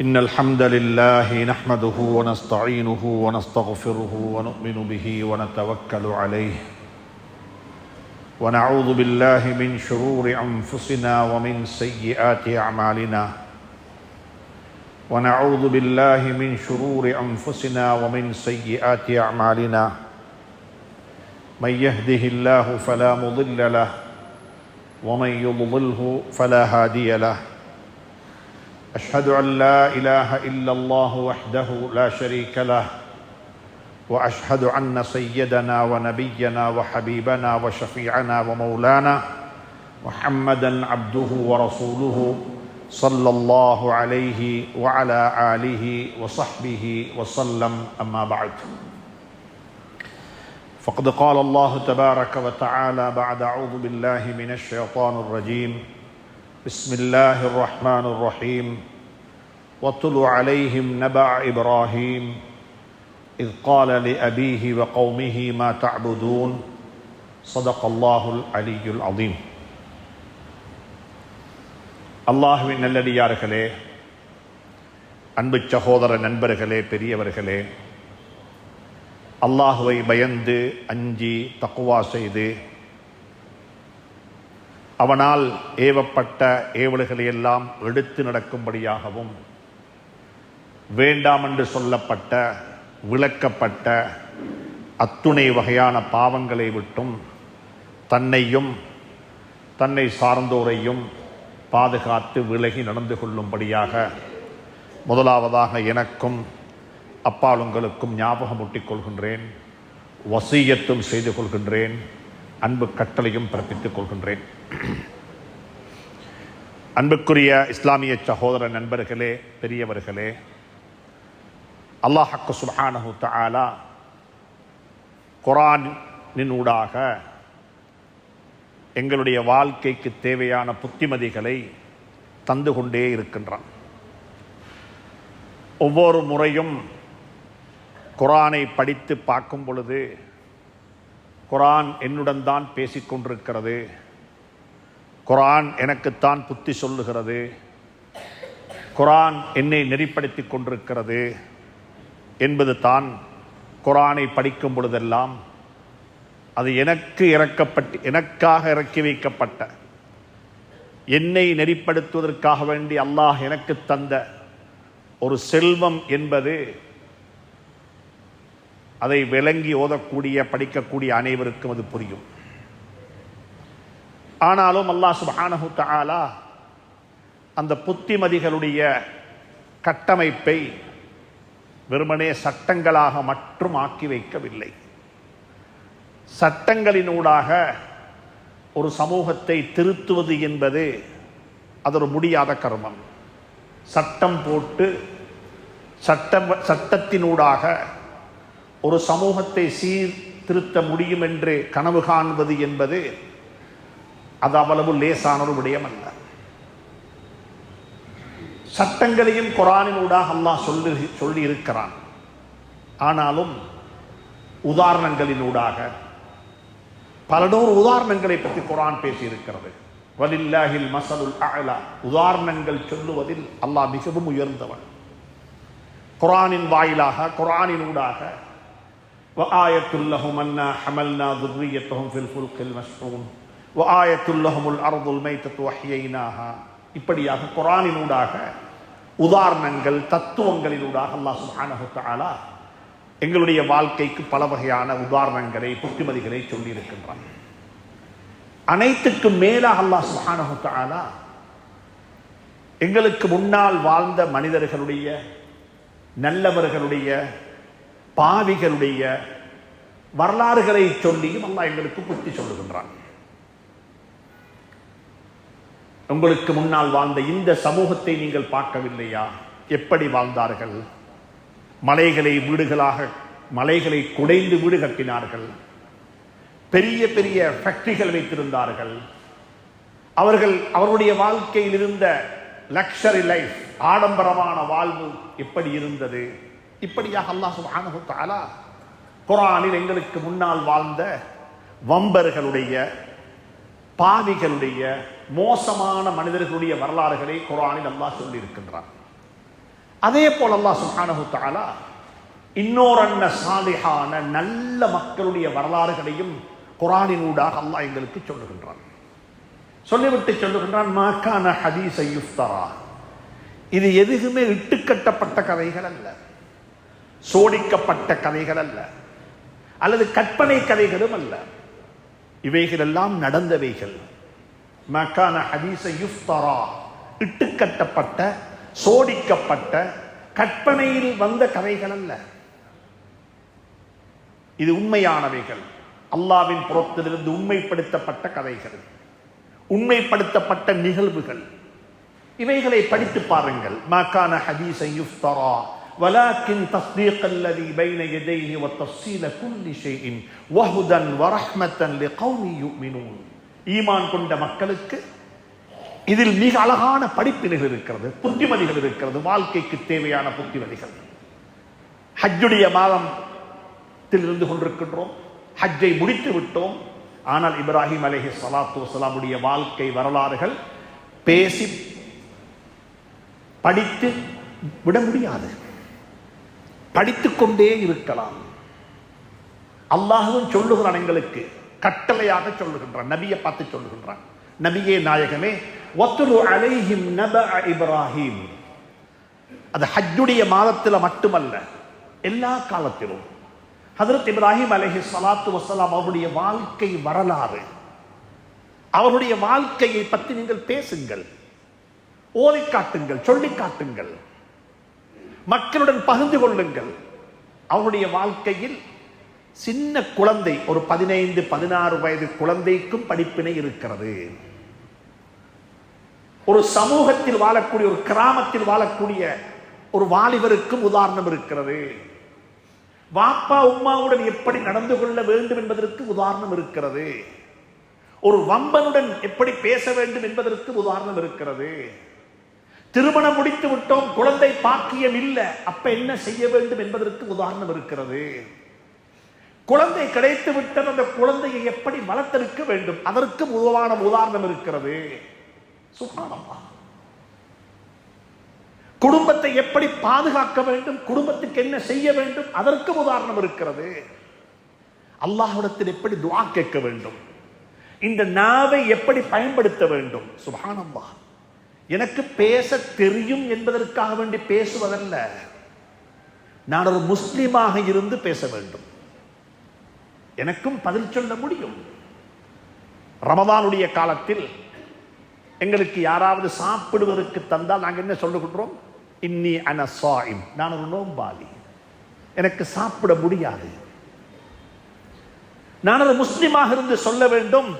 إن الحمد لله نحمده ونستعينه ونستغفره ونؤمن به ونتوكل عليه ونعوذ بالله من شرور أنفسنا ومن سيئات أعمالنا ونعوذ بالله من شرور أنفسنا ومن سيئات أعمالنا من يهده الله فلا مضل له ومن يضلله فلا هادي له أشهد أن لا إله إلا الله وحده لا شريك له وأشهد أن سيدنا ونبينا وحبيبنا وشفيعنا ومولانا محمدا عبده ورسوله صلى الله عليه وعلى آله وصحبه وسلم أما بعد فقد قال الله تبارك وتعالى بعد أعوذ بالله من الشيطان الرجيم بسم الله الرحمن الرحيم واتل عليهم نبأ إبراهيم إذ قال لأبيه وقومه ما تعبدون صدق الله العلي العظيم. அல்லாஹ்வின் நல்லடியார்களே, அன்பு சகோதர நண்பர்களே, பெரியவர்களே, அல்லாஹுவை பயந்து அஞ்சி தக்வா செய்து அவனால் ஏவப்பட்ட ஏவல்களை எல்லாம் எடுத்து நடக்கும்படியாகவும் வேண்டாம் என்று சொல்லப்பட்ட விளக்கப்பட்ட அத்துணை வகையான பாவங்களை விட்டும் தன்னையும் தன்னை சார்ந்தோரையும் பாதுகாத்து விலகி நடந்து கொள்ளும்படியாக முதலாவதாக எனக்கும் அப்பால் உங்களுக்கும் ஞாபகமூட்டிக் கொள்கின்றேன், வசியத்தும் செய்து கொள்கின்றேன், அன்பு கட்டளையும் பிறப்பித்துக் கொள்கின்றேன். அன்புக்குரிய இஸ்லாமிய சகோதர நண்பர்களே, பெரியவர்களே, அல்லாஹ் சுப்ஹானஹு தஆலா குர்ஆனின் ஊடாக எங்களுடைய வாழ்க்கைக்கு தேவையான புத்திமதிகளை தந்து கொண்டே இருக்கின்றான். ஒவ்வொரு முறையும் குர்ஆனை படித்து பார்க்கும் பொழுது குர்ஆன் என்னுடன் தான் பேசிக்கொண்டிருக்கிறது, குர்ஆன் எனக்குத்தான் புத்தி சொல்லுகிறது, குர்ஆன் என்னை நெறிப்படுத்தி கொண்டிருக்கிறது என்பது தான் குர்ஆனை படிக்கும் பொழுதெல்லாம் அது எனக்காக இறக்கி வைக்கப்பட்ட, என்னை நெறிப்படுத்துவதற்காக வேண்டி அல்லாஹ் எனக்கு தந்த ஒரு செல்வம் என்பது அதை விளங்கி ஓதக்கூடிய படிக்கக்கூடிய அனைவருக்கும் அது புரியும். ஆனாலும் அல்லாஹ் சுப்ஹானஹு தஆலா அந்த புத்திமதிகளுடைய கட்டமைப்பை வெறுமனே சட்டங்களாக மட்டும் ஆக்கி வைக்கவில்லை. சட்டங்களினூடாக ஒரு சமூகத்தை திருத்துவது என்பது அது ஒரு முடியாத கர்மம். சட்டம் போட்டு சட்டத்தினூடாக ஒரு சமூகத்தை சீர்திருத்த முடியும் என்று கனவு காண்பது என்பது அது அவ்வளவு லேசான ஒரு விடயம் அல்ல. சட்டங்களையும் குர்ஆனினூடாக அல்லாஹ் சொல்லி இருக்கிறான். ஆனாலும் உதாரணங்களினூடாக பல நூறு உதாரணங்களை பற்றி குர்ஆன் பேசி இருக்கிறது. வலில்லாஹில் மஸலுல் அஅலா, உதாரணங்கள் சொல்லுவதில் அல்லாஹ் மிகவும் உயர்ந்தவன். குர்ஆனின் வாயிலாக குர்ஆனினூடாக வஆயத்துல் லஹும் அன்னா ஹமல்னா ذُرِّيَّتَهُمْ ஃபில் ஃபுல்கில் மஷ்ஹூன் வஆயத்துல் லஹுமுல் அர்துல் மைத்தத்து வஹ்யைனாஹா, இப்படியாக குர்ஆனினூடாக உதாரணங்கள் தத்துவங்களினூடாக அல்லாஹ் சுப்ஹானஹு தஆலா எங்களுடைய வாழ்க்கைக்கு பல வகையான உதாரணங்களை புத்திமதிகளை சொல்லி இருக்கின்றான். அனைத்துக்கும் மேலாக அல்லாஹ் சுப்ஹானஹு தஆலா எங்களுக்கு முன்னால் வாழ்ந்த மனிதர்களுடைய, நல்லவர்களுடைய, பாவிகளுடைய வரலாறுகளை சொல்லியும் அல்லாஹ் எங்களுக்கு புத்தி சொல்லுகின்றான். உங்களுக்கு முன்னால் வாழ்ந்த இந்த சமூகத்தை நீங்கள் பார்க்கவில்லையா? எப்படி வாழ்ந்தார்கள்? மலைகளை குடைந்து வீடு கட்டினார்கள், பெரிய பெரிய ஃபேக்டரிகள் வைத்திருந்தார்கள். அவர்களுடைய வாழ்க்கையில் இருந்த லக்ஸரி லைஃப், ஆடம்பரமான வாழ்வு எப்படி இருந்தது? இப்படியாக அல்லாஹ் சுப்ஹானஹு தஆலா குர்ஆனில் எங்களுக்கு முன்னால் வாழ்ந்த வம்பர்களுடைய, பாவிகளுடைய, மோசமான மனிதர்களுடைய வரலாறுகளை குர்ஆனில் அல்லாஹ் சொல்லி இருக்கின்றான். அதே போல அல்லாஹ் சுப்ஹானஹு தஆலா இன்னொரு சாலிஹான நல்ல மக்களுடைய வரலாறுகளையும் குர்ஆனின் ஊடாக அல்லாஹ் எங்களுக்கு சொல்லுகின்றான். சொல்லிவிட்டு சொல்லுகின்றான், மா கான ஹதீஸ யுஃப்தரா, இது எதுவுமே இட்டுக்கட்டப்பட்ட கதைகள் அல்ல, சோடிக்கப்பட்ட கதைகள் அல்ல, அல்லது கற்பனை கதைகளும் அல்ல. இவைகள் எல்லாம் நடந்தவைகள். மா கான ஹதீஸ யுஃப்தரா, இட்டுக்கட்டப்பட்ட சோடிக்கப்பட்ட கற்பனையில் வந்த கதைகள் அல்ல. இது உண்மையானவைகள், அல்லாஹ்வின் புறத்திலிருந்து உண்மைப்படுத்தப்பட்ட கதைகள், உண்மைப்படுத்தப்பட்ட நிகழ்வுகள். இவைகளை படித்து பாருங்கள். மா கான ஹதீஸன் யுஃப்தரா வலாக்கின் தஸ்தீகல்லதி பைன யதைஹி வ தஃஸீல குல்லி ஷைஇன் வஹுதன் வரஹ்மத்தன் லிகௌமி யுமினூன். ஈமான் கொண்ட மக்களுக்கு இதில் மிக அழகான படிப்பினைகள் இருக்கிறது, புத்திமதிகள் இருக்கிறது, வாழ்க்கைக்கு தேவையான புத்திமதிகள். ஹஜ்ஜுடைய மாதத்தில் இருந்து கொண்டிருக்கின்றோம், ஹஜ்ஜை முடித்து விட்டோம். ஆனால் இப்ராஹிம் அலைஹிஸ்ஸலாத்து வஸ்ஸலாமுடைய வாழ்க்கை வரலாறுகள் பேசி படித்து விட முடியாது, படித்துக் கொண்டே இருக்கலாம். அல்லாஹ்வும் சொல்லுகிறான், எங்களுக்கு கட்டளையாக சொல்லுகின்றான், நபியை பார்த்து சொல்லுகின்றான், நபியே நாயகமே வத்லு அலைஹிம் நபஅ இப்ராஹிம். அது ஹஜ்ஜுடைய மாதத்தில் மட்டுமல்ல, எல்லா காலத்திலும் ஹஜ்ரத் இப்ராஹிம் அலைஹிஸ்ஸலாத்து வஸ்ஸலாம் அவருடைய வாழ்க்கை வரலாறு, அவருடைய வாழ்க்கையை பற்றி நீங்கள் பேசுங்கள், ஓதி காட்டுங்கள், சொல்லி காட்டுங்கள், மக்களுடன் பகிர்ந்து கொள்ளுங்கள். அவருடைய வாழ்க்கையில் சின்ன குழந்தை, ஒரு 15-16 வயது குழந்தைக்கும் படிப்பினை இருக்கிறது. ஒரு சமூகத்தில் வாழக்கூடிய, ஒரு கிராமத்தில் வாழக்கூடிய ஒரு வாலிபருக்கும் உதாரணம் இருக்கிறது. வாப்பா உம்மாவுடன் எப்படி நடந்து கொள்ள வேண்டும் என்பதற்கு உதாரணம் இருக்கிறது. ஒரு வம்பனுடன் எப்படி பேச வேண்டும் என்பதற்கு உதாரணம் இருக்கிறது. திருமணம் முடித்து விட்டோம், குழந்தை பாக்கியம் இல்லை, அப்ப என்ன செய்ய வேண்டும் என்பதற்கு உதாரணம் இருக்கிறது. குழந்தை கிடைத்து விட்டது, அந்த குழந்தையை எப்படி வளர்த்தெடுக்க வேண்டும் அதற்கு உதாரணம் இருக்கிறது. சுப்ஹானல்லாஹ். குடும்பத்தை எப்படி பாதுகாக்க வேண்டும், குடும்பத்துக்கு என்ன செய்ய வேண்டும் அதற்கு உதாரணம் இருக்கிறது. அல்லாஹ்விடத்தில் எப்படி துஆ கேட்க வேண்டும், இந்த நாவை எப்படி பயன்படுத்த வேண்டும். சுப்ஹானல்லாஹ். எனக்கு பேச தெரியும் என்பதற்காக வேண்டி பேசுவதல்ல, நான் ஒரு முஸ்லிமாக இருந்து பேச வேண்டும், எனக்கும் பதில் சொல்ல முடியும். ரமதானுடைய காலத்தில் எங்களுக்கு யாராவது சாப்பிடுவதற்கு தந்தால் நாங்கள் என்ன சொல்லுகின்றோம்? இன்னி அன ஸாயிம், நான் ஒரு நோம்பாளி, எனக்கு சாப்பிட முடியாது. நான் ஒரு முஸ்லிமாக இருந்து சொல்ல வேண்டும்,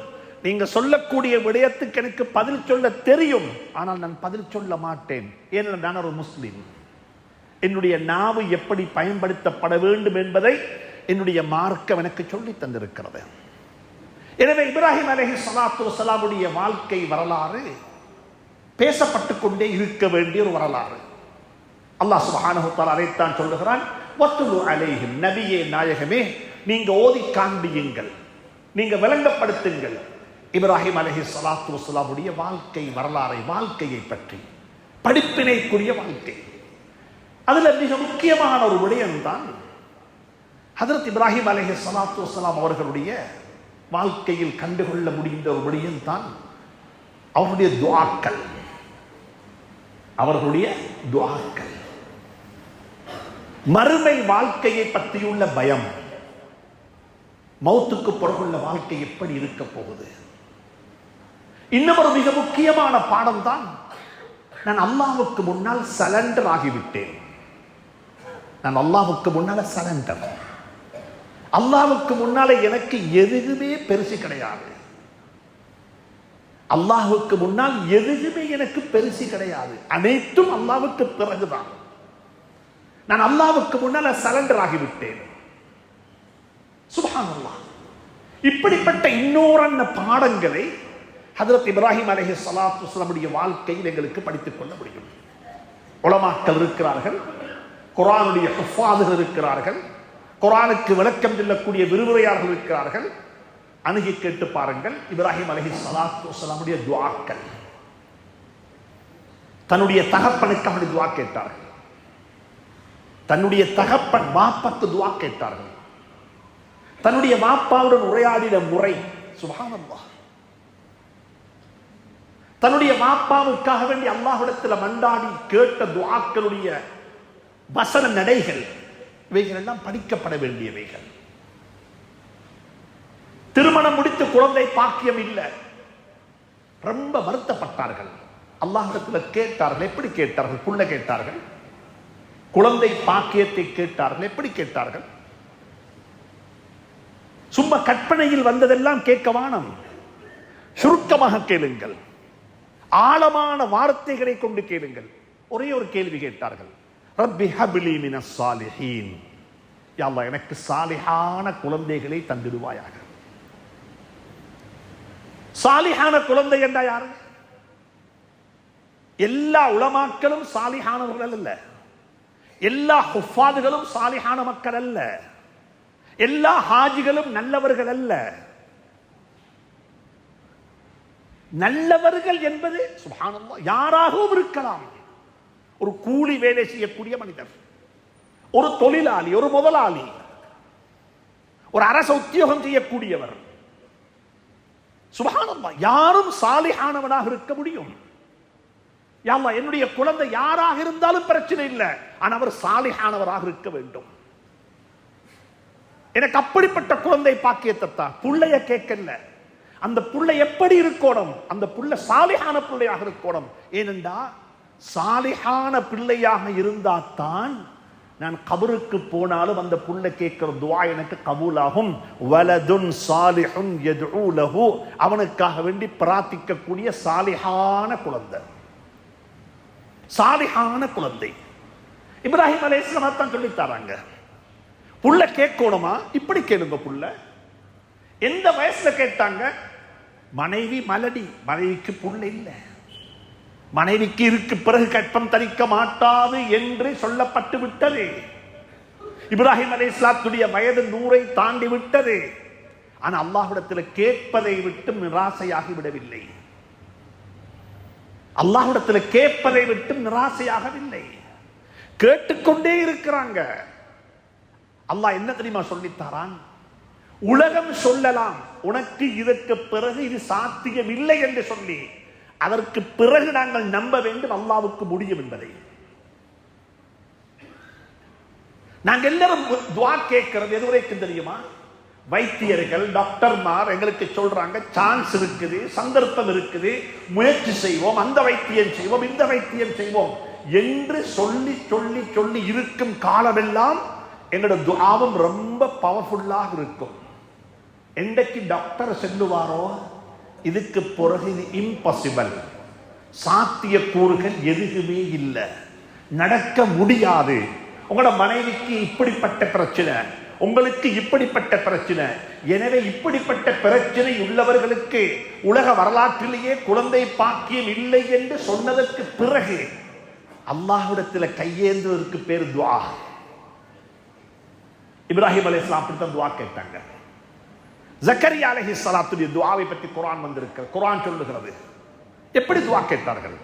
நீங்க சொல்லக்கூடிய விடயத்துக்கு எனக்கு பதில் சொல்ல தெரியும், ஆனால் நான் பதில் சொல்ல மாட்டேன், ஏனென்றால் நான் ஒரு முஸ்லிம். என்னுடைய நாவு எப்படி பயன்படுத்தப்பட வேண்டும் என்பதை என்னுடைய மார்க்கம் எனக்கு சொல்லி தந்திருக்கிறது. எனவே இப்ராஹிம் அலைஹிஸ்ஸலாத்து வஸ்ஸலாமுடைய வாழ்க்கை வரலாறு பேசப்பட்டு கொண்டே இருக்க வேண்டிய ஒரு வரலாறு. அல்லாஹ் சுப்ஹானஹு வ தஆலா அதைத்தான் சொல்லுகிறான், வத்லு அலைஹிம், நபியே நாயகமே நீங்க ஓதி காண்பியுங்கள், நீங்க விளங்கப்படுத்துங்கள் இப்ராஹிம் அலைஹிஸ்ஸலாத்து வஸ்ஸலாமுடைய வாழ்க்கை வரலாறை, வாழ்க்கையை பற்றி படிப்பினைக்குரிய வாழ்க்கை. அதுல மிக முக்கியமான ஒரு விடயம்தான் ஹஜ்ரத் இப்ராஹிம் அலைஹிஸ்ஸலாத்து வஸ்ஸலாம் அவர்களுடைய வாழ்க்கையில் கண்டுகொள்ள முடிந்த ஒரு விடயம் தான் அவருடைய துஆக்கள். அவர்களுடைய துஆக்கள், மறுமை வாழ்க்கையை பற்றியுள்ள பயம், மௌத்துக்கு பிறகுள்ள வாழ்க்கை எப்படி இருக்க போகுது. இன்னும் ஒரு மிக முக்கியமான பாடம் தான், நான் அல்லாஹ்வுக்கு முன்னால் சலண்டர் ஆகிவிட்டேன். நான் அல்லாஹ்வுக்கு முன்னால சலண்டர், அல்லாஹ்வுக்கு முன்னால எனக்கு எதுவுமே பெருசு கிடையாது. அல்லாஹ்வுக்கு முன்னால் எதுவுமே எனக்கு பெருசு கிடையாது, அனைத்தும் அல்லாஹ்வுக்கு பிறகுதான். நான் அல்லாஹ்வுக்கு முன்னால சலண்டர் ஆகிவிட்டேன். சுப்ஹானல்லாஹ். இப்படிப்பட்ட இன்னொரு பாடங்களை ஹஜ்ரத் இப்ராஹிம் அலைஹிஸ்ஸலாத்து வஸ்ஸலாமுடைய வாழ்க்கையில் எங்களுக்கு படித்துக் கொள்ள முடியும். உலமாக்கள் இருக்கிறார்கள், குர்ஆனுடைய ஹுஃபாதுகள் இருக்கிறார்கள், குர்ஆனுக்கு விளக்கம் சொல்லக்கூடிய விரிவுரையாளர்கள் இருக்கிறார்கள். அணுகி கேட்டு பாருங்கள் இப்ராஹிம் அலைஹிஸ்ஸலாத்து வஸ்ஸலாமுடைய துஆக்கள். தன்னுடைய தகப்பனுக்கு அப்படி துஆ கேட்டார்கள். தன்னுடைய தகப்பன் வாப்பாக்கு துஆ கேட்டார்கள். தன்னுடைய வாப்பாவுடன் உரையாடின முறை சுப்ஹானல்லாஹ். தன்னுடைய வாப்பாவுக்காக வேண்டி அல்லாஹ்விடத்தில் மண்டாடி கேட்ட துஆக்களுடைய வசன நடைகள் இவைகள் எல்லாம் படிக்கப்பட வேண்டியவைகள். திருமணம் முடித்து குழந்தை பாக்கியம் இல்லை, ரொம்ப வருத்தப்பட்டார்கள். அல்லாஹ்விடத்தில் கேட்டார்கள். எப்படி கேட்டார்கள்? புள்ள கேட்டார்கள். குழந்தை பாக்கியத்தை கேட்டார்கள். எப்படி கேட்டார்கள்? சும்மா கற்பனையில் வந்ததெல்லாம் கேட்க வானம், சுருக்கமாக கேளுங்கள், ஆழமான வார்த்தைகளை கொண்டு கேளுங்கள். ஒரே ஒரு கேள்வி கேட்டார்கள். ரப்பி ஹப்லி மினஸ் சாலிஹீன், யா அல்லாஹ் எனக்கு சாலிஹான குழந்தைகளை தந்திடுவாயாக. சாலிஹான குழந்தை என்றா யாரு? எல்லா உலமாக்களும் சாலிஹானவர்கள் அல்ல, எல்லா ஹுஃபாதுகளும் சாலிஹான மக்கள் அல்ல, எல்லா ஹாஜிகளும் நல்லவர்கள் அல்ல. நல்லவர்கள் என்பது சுப்ஹானல்லாஹ் யாராகவும் இருக்கலாம். ஒரு கூலி வேலை செய்யக்கூடிய மனிதர், ஒரு தொழிலாளி, ஒரு முதலாளி, ஒரு அரச உத்தியோகம் செய்யக்கூடியவர், சுப்ஹானல்லாஹ் யாரும் சாலிஹானவனாக இருக்க முடியும். யா அல்லாஹ் என்னுடைய குழந்தை யாராக இருந்தாலும் பிரச்சனை இல்லை, ஆனால் அவர் சாலிஹானவராக இருக்க வேண்டும். எனக்கு அப்படிப்பட்ட குழந்தை பாக்கியத்தை தான். புள்ளைய கேட்கல, அந்த புள்ளை எப்படி இருக்கணும்? அந்த புள்ள சாலிஹான பிள்ளையாக இருக்கணும். ஏனென்றா சாலிஹான பிள்ளையாக இருந்தால்தான் நான் கபருக்கு போனாலும் அந்த புள்ள கேட்கிற துஆ எனக்கு கபூலாகும். வலதுன் சாலிஹுன் யதுஉ லஹு, அவனுக்காக வேண்டி பிரார்த்திக்கக்கூடிய சாலிஹான குழந்தை, சாலிஹான குழந்தை. இப்ராஹிம் அலைஹிஸ்ஸலாம் தான் சொல்லி தராங்க. புள்ள கேட்கணுமா? இப்படி கேளுங்க. புள்ள எந்த வயசுல கேட்டாங்க? மனைவி மலடி, மனைவிக்கு புள்ள இல்லை, மனைவிக்கு இருக்கு பிறகு கற்பம் தரிக்க மாட்டாது என்று சொல்லப்பட்டு விட்டது. இப்ராஹிம் அலைஹிஸ்ஸலாத்துடைய வயது 100 தாண்டி விட்டது. ஆனா அல்லாஹ்விடத்தில் கேட்பதை விட்டு நிராசையாகி விடவில்லை. அல்லாஹ்விடத்தில் கேட்பதை விட்டு நிராசையாகவில்லை, கேட்டுக்கொண்டே இருக்கிறாங்க. அல்லாஹ் என்ன தெரியுமா சொல்லித்தாரான்? உலகம் சொல்லலாம் உனக்கு இதற்கு பிறகு இது சாத்தியம் இல்லை என்று சொல்லி, அதற்கு பிறகு நாங்கள் நம்ப வேண்டும் அல்லாஹ்வுக்கு முடியும் என்பதை. நாங்கள் எல்லாரும் துஆ கேட்கிறது எதுவரைக்கும் தெரியுமா? வைத்தியர்கள், டாக்டர்மார் எங்களுக்கு சொல்றாங்க சான்ஸ் இருக்குது, சந்தர்ப்பம் இருக்குது, முயற்சி செய்வோம், அந்த வைத்தியம் செய்வோம், இந்த வைத்தியம் செய்வோம் என்று சொல்லி சொல்லி சொல்லி இருக்கும் காலமெல்லாம் எங்களோட துஆவும் ரொம்ப பவர்ஃபுல்லாக இருக்கும். என்றைக்கு டாக்டர் சொல்லுவாரோ இதுக்கு பிறகு இது இம்பாசிபிள், சாத்திய கூறுகள் எதுவுமே இல்லை, நடக்க முடியாது, உங்களோட மனைவிக்கு இப்படிப்பட்ட பிரச்சனை, உங்களுக்கு இப்படிப்பட்ட பிரச்சனை, எனவே இப்படிப்பட்ட பிரச்சனை உள்ளவர்களுக்கு உலக வரலாற்றிலேயே குழந்தை பாக்கியம் இல்லை என்று சொன்னதற்கு பிறகு அல்லாஹ்விடத்தில் கையேந்துவதற்கு பேர் துஆ. இப்ராஹிம் அலைஹிஸ்ஸலாம் அப்படித்தான் துஆ கேட்டாங்க. ஜக்கரியா அலைஹிஸ்ஸலாத்துடைய துஆவை பற்றி குர்ஆன் வந்திருக்கு. குர்ஆன் சொல்லுகிறது எப்படி துஆ கேட்டார்கள்.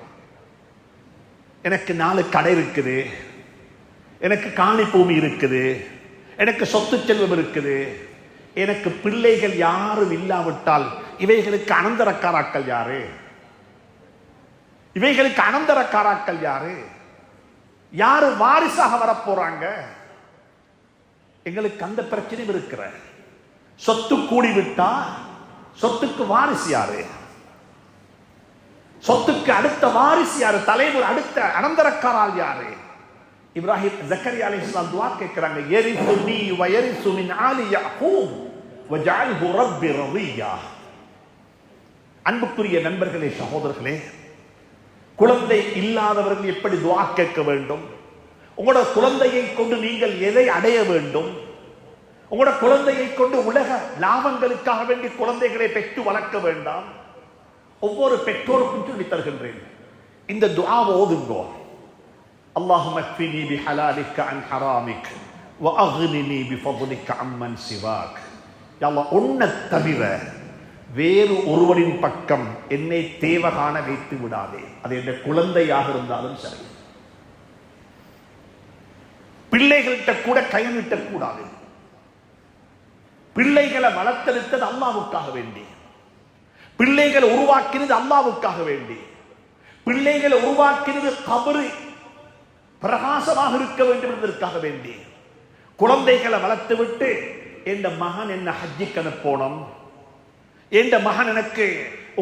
எனக்கு 4 கடை இருக்குது, எனக்கு காணி பூமி இருக்குது, எனக்கு சொத்து செல்வம் இருக்குது, எனக்கு பிள்ளைகள் யாரும் இல்லாவிட்டால் இவைகளுக்கு அனந்தரக்காராக்கள் யாரு? இவைகளுக்கு அனந்தரக்காராக்கள் யாரு? யாரு வாரிசாக வரப்போறாங்க? எங்களுக்கு அந்த பிரச்சனையும் இருக்கிற. சொத்து கூடிவிட்டா சொத்துக்கு வாரிசு யாரு? சொத்துக்கு அடுத்த வாரிசு யாரு? தலைவர் அடுத்த அனந்தரக்காரால் யாரு? இப்ராஹிம் ஜக்கரியா அலைஹிஸ்ஸலாம் துஆ கேட்கிறாங்க, யரிசுனி வ யரிசு மின் ஆலி யாக்கூப் வஜஅல்ஹு ரப்பி ரதியா. அன்புக்குரிய நண்பர்களே, சகோதரர்களே, குழந்தை இல்லாதவர்கள் எப்படி துஆ கேட்க வேண்டும்? உங்களோட குழந்தையை கொண்டு நீங்கள் எதை அடைய வேண்டும்? உங்களோட குழந்தையை கொண்டு உலக லாபங்களுக்காக வேண்டி குழந்தைகளை பெற்று வளர்க்க வேண்டாம். ஒவ்வொரு பெற்றோருக்கும் சொல்லி தருகின்றேன், இந்த துஆவை ஓதுங்கோ. அல்லாஹும்ம க்ஃபினி பிஹலாலிக அன் ஹராமிக வ அக்னினி பிஃபضلிக அம்மன் சிவாக். யா அல்லாஹ், உன்னை தவிர வேறு ஒருவரின் பக்கம் என்னை தேவகாண வைத்து விடாதே. அது என்ற குழந்தையாக இருந்தாலும் சரி, பிள்ளைகள் பிள்ளைகிட்ட கூட கை நீட்டக்கூடாது. பிள்ளைகளை வளர்த்தெடுத்தது அல்லாஹ்வுக்காக வேண்டி, பிள்ளைகளை உருவாக்கினது அல்லாஹ்வுக்காக வேண்டி, பிள்ளைகளை உருவாக்கினது கபரு பிரகாசமாக இருக்க வேண்டும் என்பதற்காக வேண்டி குழந்தைகளை வளர்த்து விட்டு என் மகன் என்ன ஹஜ்ஜிக்கு அனுப்பணும், என் மகன் எனக்கு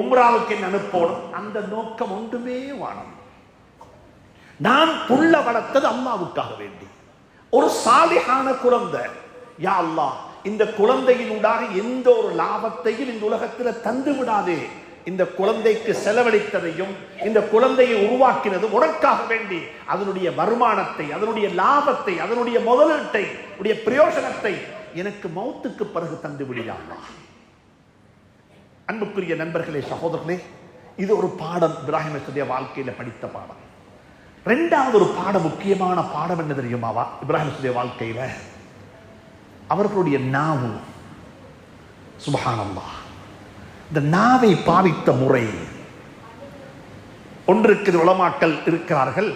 உம்ராவுக்கு என்ன அனுப்பணும், அந்த நோக்கம் ஒன்றுமே வானம். நான் புள்ள வளர்த்தது அல்லாஹ்வுக்காக வேண்டி. ஒரு சாலிஹான குழந்தை, யா அல்லாஹ் இந்த குழந்தையினூடாக எந்த ஒரு லாபத்தையும் இந்த உலகத்தில் தந்து விடாதே, இந்த குழந்தைக்கு செலவழித்ததையும் இந்த குழந்தையை உருவாக்கினதும் உனக்காக வேண்டி அதனுடைய வருமானத்தை, அதனுடைய லாபத்தை, அதனுடைய முதலீட்டை, உடைய பிரயோஜனத்தை எனக்கு மௌத்துக்கு பிறகு தந்து விடியாமா. அன்புக்குரிய நண்பர்களே, சகோதரர்களே, இது ஒரு பாடம், இப்ராஹிம் அலைஹிஸ்ஸலாமுடைய வாழ்க்கையில படித்த பாடம். இரண்டாவது ஒரு பாடம், முக்கியமான பாடம் என்ன தெரியுமாவா? இப்ராஹிம் அலைஹிஸ்ஸலாமுடைய வாழ்க்கையில அவர்களுடைய நாவு, சுப்ஹானல்லாஹ், இந்த நாவை பாவித்த முறை ஒன்றுக்கு உலமாக்கள் இருக்கிறார்கள்.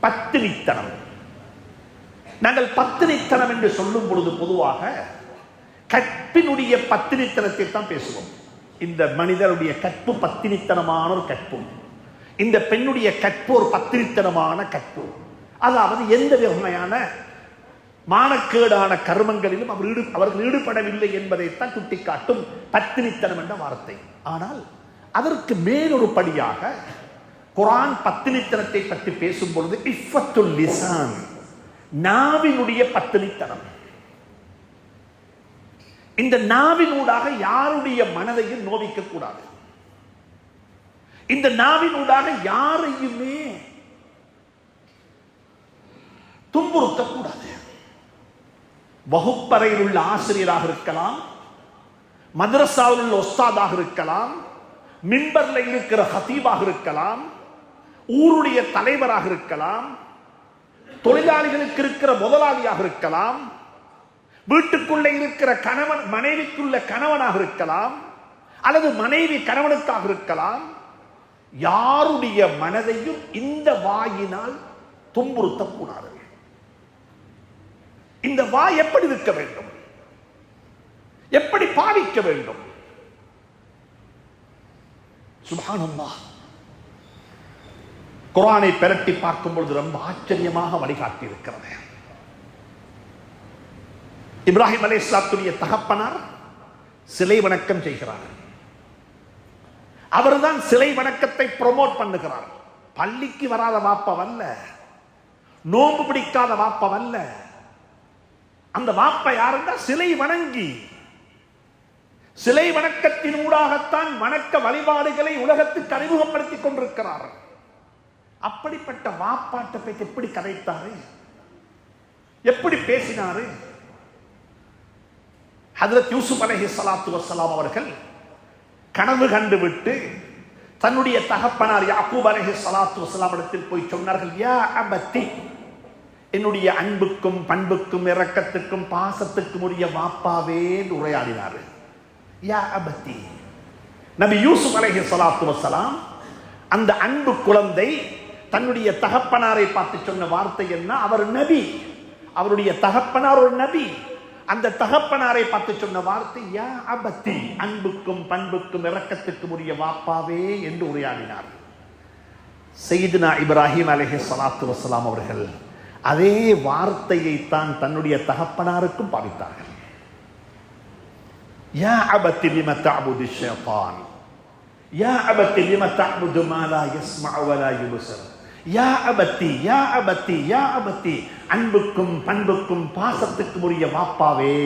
பத்தினித்தனம். நாங்கள் பத்தினித்தனம் என்று சொல்லும் பொழுது பொதுவாக கற்பினுடைய பத்தினித்தனத்தை தான் பேசுவோம். இந்த மனிதனுடைய கற்பு பத்தினித்தனமான ஒரு கற்பு, இந்த பெண்ணுடைய கற்பு ஒரு பத்தினித்தனமான கற்பு. அதாவது எந்த வகையான மானக்கேடான கர்மங்களிலும் அவர்கள் ஈடுபடவில்லை என்பதைத்தான் சுட்டிக்காட்டும் பத்தினித்தனம் என்ற வார்த்தை. ஆனால் அதற்கு மேலொரு படியாக குர்ஆன் பத்தினித்தனத்தை பற்றி பேசும் பொழுது இஃபத்துல் லிசான், நாவினுடைய பத்தினித்தனம். இந்த நாவினூடாக யாருடைய மனதையும் நோவிக்க கூடாது, இந்த நாவினூடாக யாரையுமே துன்புறுத்தக்கூடாது. வகுப்பறையில் உள்ள ஆசிரியராக இருக்கலாம், மதரசாவில் உள்ள உஸ்தாதாக இருக்கலாம், மின்பர்ல இருக்கிற ஹதீபாக இருக்கலாம், ஊருடைய தலைவராக இருக்கலாம், தொழிலாளிகளுக்கு இருக்கிற முதலாளியாக இருக்கலாம், வீட்டுக்குள்ளே இருக்கிற கணவன் மனைவிக்குள்ள கணவனாக இருக்கலாம், அல்லது மனைவி கணவனுக்காக இருக்கலாம். யாருடைய மனதையும் இந்த வாயினால் துன்புறுத்தக்கூடாது. இந்த வாய் எப்படி இருக்க வேண்டும், எப்படி பாவிக்க வேண்டும்? சுப்ஹானல்லாஹ், குர்ஆனை பிரட்டி பார்க்கும் பொழுது ரொம்ப ஆச்சரியமாக வழிகாட்டி இருக்கிறது. இப்ராஹிம் அலைஹிஸ்ஸலாத்துடைய தகப்பனார் சிலை வணக்கம் செய்கிறார். அவர்தான் சிலை வணக்கத்தை ப்ரோமோட் பண்ணுகிறார். பள்ளிக்கு வராத வாப்பவல்ல, நோன்பு பிடிக்காத வாப்பவல்ல. அந்த வாப்ப யாருன்னா சிலை வணங்கி, சிலை வணக்கத்தின் ஊடாகத்தான் வணக்க வழிபாடுகளை உலகத்துக்கு அறிமுகப்படுத்திக் கொண்டிருக்கிறார். அப்படிப்பட்ட வாப்பாட்ட பேச்சு எப்படி கதைத்தாரு, எப்படி பேசினாரு? ஹஜ்ரத் யூசுப் அலைஹிஸ்ஸலாத்து வஸ்ஸலாம் அவர்கள் கனவு கண்டுவிட்டு தன்னுடைய தகப்பனார் யாக்கூப் அலைஹிஸ்ஸலாத்து வஸ்ஸலாம் இடத்தில் போய் சொன்னார்கள், யா அபத்தி, என்னுடைய அன்புக்கும் பண்புக்கும் இரக்கத்துக்கும் பாசத்துக்கும் உரிய வாப்பாவே என்று உரையாடினார். யா அபத்தி, நபி யூசுப் அலைஹிஸ்ஸலாத்து வஸ்ஸலாம் அந்த அன்பு குழந்தை தன்னுடைய தகப்பனாரை பார்த்து சொன்ன வார்த்தை என்ன? அவர் நபி, அவருடைய தகப்பனார் ஒரு நபி. அந்த தகப்பனாரை பார்த்து சொன்ன வார்த்தை யா அபத்தி, அன்புக்கும் பண்புக்கும் இரக்கத்துக்கும் உரிய வாப்பாவே என்று உரையாடினார். சையதுனா இப்ராஹிம் அலைஹிஸ்ஸலாத்து வஸ்ஸலாம் அவர்கள் அதே வார்த்தையை தான் தன்னுடைய தகப்பனாருக்கும் பாவித்தார்கள். யா அபத்தி லிம தஅபுது ஷைத்தான், யா அபத்தி லிம தஅபுது மா லா யஸ்மஉ வ லா யுபஸிர், யா அபத்தி யா அபத்தி யா அபத்தி, அன்புக்கும் பண்புக்கும் பாசத்துக்கும் உரிய வாப்பாவே.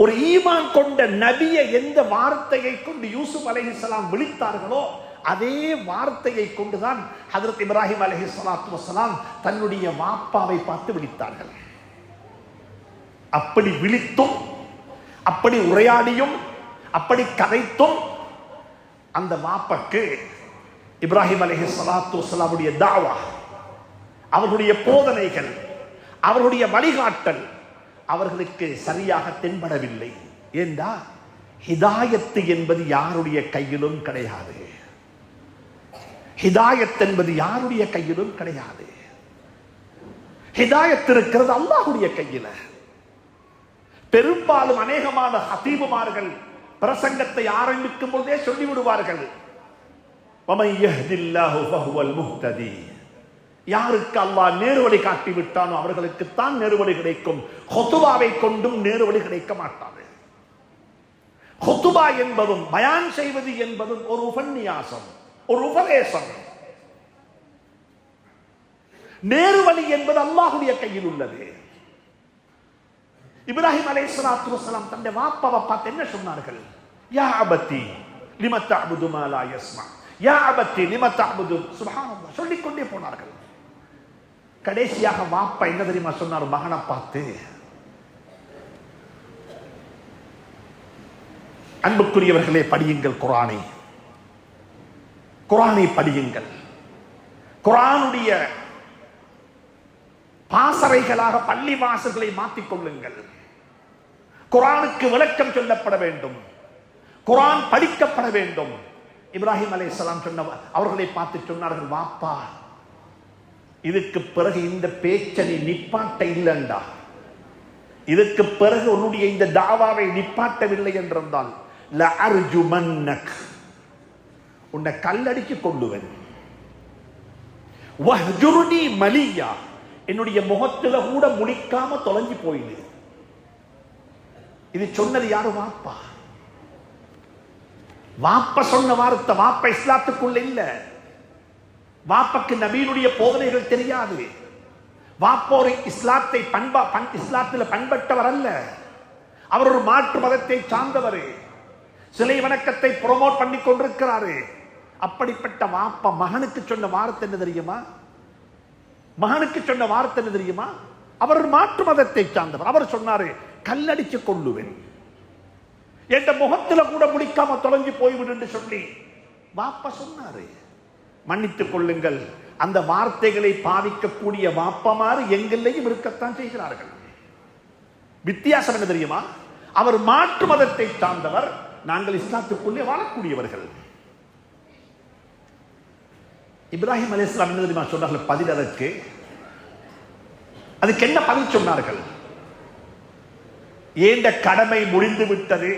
ஒரு ஈமான் கொண்ட நபியை எந்த வார்த்தையை கொண்டு யூசுப் அலைஹிஸ்ஸலாம் விழித்தார்களோ அதே வார்த்தையை கொண்டுதான் ஹஜ்ரத் இப்ராஹிம் அலைஹிஸ்ஸலாத்து வஸ்ஸலாம் தன்னுடைய வாப்பாவை பார்த்து விழித்தார்கள். அப்படி விழித்தும், அப்படி உரையாடியும், அப்படி கதைத்தும் அந்த வாப்பக்கு இப்ராஹிம் அலைஹிஸ்ஸலாத்து வஸ்ஸலாமுடைய தாவா, அவர்களுடைய போதனைகள், அவர்களுடைய வழிகாட்டல் அவர்களுக்கு சரியாக தென்படவில்லை. ஏண்டா ஹிதாயத்து என்பது யாருடைய கையிலும் கிடையாது. ஹிதாயத் என்பது யாருடைய கையிலும் கிடையாது. ஹிதாயத் இருக்கிறது அல்லாஹ்வுடைய கையில. பெரும்பாலும் அநேகமான ஹதீபுமார்கள் பிரசங்கத்தை ஆரம்பிக்கும் போதே சொல்லிவிடுவார்கள், யாருக்கு அல்லாஹ் நேர்வழி காட்டி விட்டானோ அவர்களுக்கு தான் நேர்வழி கிடைக்கும். ஹுதுபாவை கொண்டும் நேர்வழி கிடைக்க மாட்டாது. ஹுதுபா என்பதும் பயான் செய்வது என்பதும் ஒரு உபன்யாசம், ஒரு உபதேசம். நேர்வழி என்பது அல்லாஹ்வுடைய கையில் உள்ளது. இப்ராஹிம் அலைஹிஸ்ஸலாத்து வஸலாம் தன்னுடைய வாப்பாவை பார்த்து என்ன சொன்னார்கள்? யா அபதி லிம தஅபுது மா லா யஸ்மா, யா அபதி லிம தஅபுது, சுப்ஹானல்லாஹ் சொல்லிக் கொண்டே போனார்கள். கடைசியாக வாப்பா என்ன தெரியுமா சொன்னார் மகனை பார்த்து? அன்புக்குரியவர்களே, படியுங்கள் குர்ஆனை, குர்ஆனை படியுங்கள். குர்ஆனுடைய பாசறைகளாக பள்ளி வாசல்களை மாற்றிக் கொள்ளுங்கள். குர்ஆனுக்கு விளக்கம் சொல்லப்பட வேண்டும், குர்ஆன் படிக்கப்பட வேண்டும். இப்ராஹிம் அலைஹிஸ்ஸலாம் சொன்னவர் அவர்களை பார்த்து சொன்னார்கள், வாப்பா, இதுக்கு பிறகு இந்த பேச்சை நிப்பாட்ட இல்லைண்டா, இதுக்கு பிறகு உன்னுடைய இந்த தாவாவை நிப்பாட்டவில்லை என்றிருந்தால் லஅர்ஜுமன்னக், உன்னை கல்லடிக்கு கொள்ளுவேன். வஹ்ஜுர்னி மலியா, என்னுடைய முகத்துல கூட முழிக்காம தொலைஞ்சு போயிடு. இது சொன்னது யாரு? வாப்பா. வாப்பா சொன்ன வார்த்தை. வாப்பா இஸ்லாத்துக்குள்ள இல்ல. வாப்பாக்கு நபியினுடைய போதனைகள் தெரியாது. வாப்பா ஒரு இஸ்லாத்தை இஸ்லாத்தில் பண்பட்டவர் அல்ல. அவர் ஒரு மாற்று மதத்தை சார்ந்தவர். சிலை வணக்கத்தை ப்ரோமோட் பண்ணி கொண்டிருக்கிறாரு. அப்படிப்பட்ட வாப்பா மகனுக்கு சொன்ன வார்த்தை என்ன தெரியுமா? மகனுக்கு சொன்ன வார்த்தை என்ன தெரியுமா? அவர் மாற்று மதத்தை சார்ந்தவர். அவர் சொன்னாரு, கல்லடிச்சு கொள்ளுவேன், என்ற முகத்துல கூட முடிக்காம தொலைஞ்சு போய்விடு என்று சொல்லி வாப்பா சொன்னாரு. மன்னித்துக் கொள்ளுங்கள், அந்த வார்த்தைகளை பாவிக்கக்கூடிய வாப்பமாறு எங்களையும் இருக்கத்தான் செய்கிறார்கள். வித்தியாசம் என்ன தெரியுமா? அவர் மாற்று மதத்தை சார்ந்தவர், நாங்கள் இஸ்லாத்துக்குள்ளே வாழக்கூடியவர்கள். இப்ராஹிம் அலைஹிஸ்ஸலாம் என்ன தெரியுமா சொன்னார்கள் பதில்? அதுக்கு என்ன பதில் சொன்னார்கள்? ஏண்ட கடமை முடிந்து விட்டது,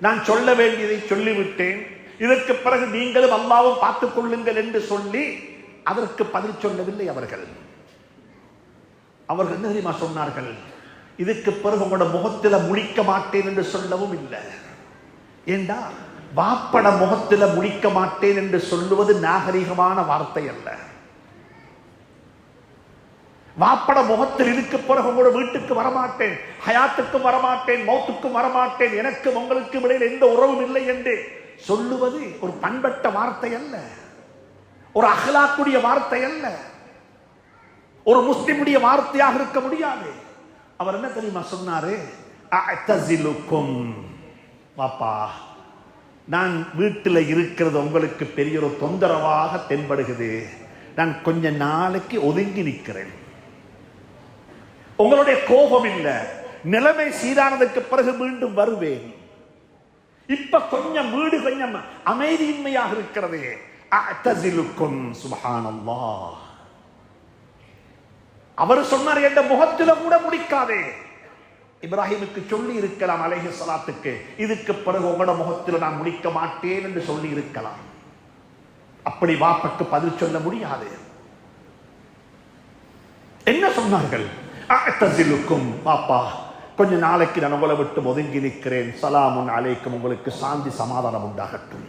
நான் சொல்ல வேண்டியதை சொல்லிவிட்டேன், இதற்கு பிறகு நீங்களும் அல்லாஹ்வும் பார்த்துக் கொள்ளுங்கள் என்று சொல்லி அதற்கு பதில் சொல்லவில்லை. அவர்கள் என்ன தெரியுமா சொன்னார்கள்? இதுக்கு பிறகு உங்களோட முகத்தில முழிக்க மாட்டேன் என்று சொல்லவும் இல்லை. ஏண்டா, வாப்பட முகத்தில முழிக்க மாட்டேன் என்று சொல்லுவது நாகரிகமான வார்த்தை அல்ல. வாப்பட முகத்தில் இதுக்கு பிறகு உங்களோட வீட்டுக்கு வரமாட்டேன், ஹயாத்துக்கும் வரமாட்டேன், மௌத்துக்கும் வரமாட்டேன், எனக்கும் உங்களுக்கும் இடையில் எந்த உறவும் இல்லை என்று சொல்லுவது ஒரு பண்பட்ட வார்த்தை அல்ல, ஒரு அஹ்லாக்குடைய வார்த்தை அல்ல, ஒரு முஸ்லிமுடைய வார்த்தையாக இருக்க முடியாது. அவர் என்ன தெரியுமா சொன்னாரு? அஅ்தஸிலுக்கும், வாப்பா, நான் வீட்டில் இருக்கிறது உங்களுக்கு பெரிய ஒரு தொந்தரவாக தென்படுகிறது, நான் கொஞ்ச நாளைக்கு ஒதுங்கி நிற்கிறேன். உங்களுடைய கோபம் இல்லை, நிலைமை சீரானதுக்கு பிறகு மீண்டும் வருவேன். இப்ப கொஞ்சம் வீடு கொஞ்சம் அமைதியின்மையாக இருக்கிறது. அஅ்தஸிலுக்கும், சுப்ஹானல்லாஹ். அவர் சொன்னார், என்ற முகத்தில கூட முடிக்காதே. இப்ராஹிமுக்கு சொல்லி இருக்கலாம் அலைஹிஸ்ஸலாத்துக்கு, இதுக்கு பிறகு உங்களோட முகத்தில் நான் முடிக்க மாட்டேன் என்று சொல்லி இருக்கலாம். அப்படி வாப்பக்கு பதில் சொல்ல முடியாது. என்ன சொன்னார்கள்? அஅ்தஸிலுக்கும், வாப்பா, கொஞ்ச நாளைக்கு நான் உங்களை விட்டு ஒதுங்கி நிற்கிறேன், சலாமுன் அலைக்கும், உங்களுக்கு சாந்தி சமாதானம் உண்டாகட்டும்.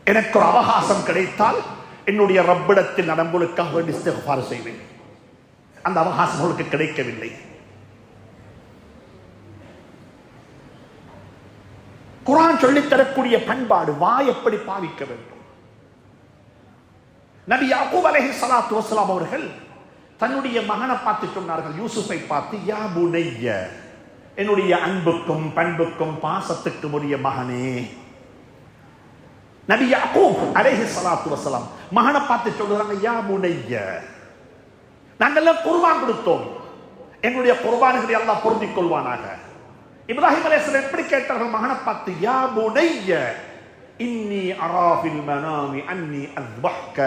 எனக்கு ஒரு அவகாசம் கிடைத்தால் என்னுடைய ரப்பிடத்தில் நான் உங்களுக்காக வேண்டி இஸ்திக்ஃபார் செய்வேன். அந்த அவகாசம் உங்களுக்கு கிடைக்கவில்லை. குர்ஆன் சொல்லித் தரக்கூடிய பண்பாடு, வாய் எப்படி பாவிக்க வேண்டும். நபி யாக்கூப் அலைஹிஸ்ஸலாத்து வஸ்ஸலாம் அவர்கள் தன்னுடைய மகனை பார்த்து சொன்னார்கள், யூசுஃபை பார்த்து, யா புனைய, என்னுடைய அன்புக்கும் பண்புக்கும் பாசத்துக்கும் உரிய மகனே. நபி யாக்கூப் அலைஹிஸ்ஸலாத்து வஸ்ஸலாம் மகனை பார்த்து சொல்றாங்க, யா புனைய, நாங்கெல்லாம் குர்பான் கொடுத்தோம், எங்களுடைய குர்பான்களை அல்லாஹ் பொருந்திக் கொள்வானாக. இப்ராஹிம் அலைஹிஸ்ஸலாம் எப்படி கேட்டார்கள்? மகனை பார்த்து, யா புனைய, இன்னி அராஃபில் மனாமி அன்னி அஸ்பஹ்க,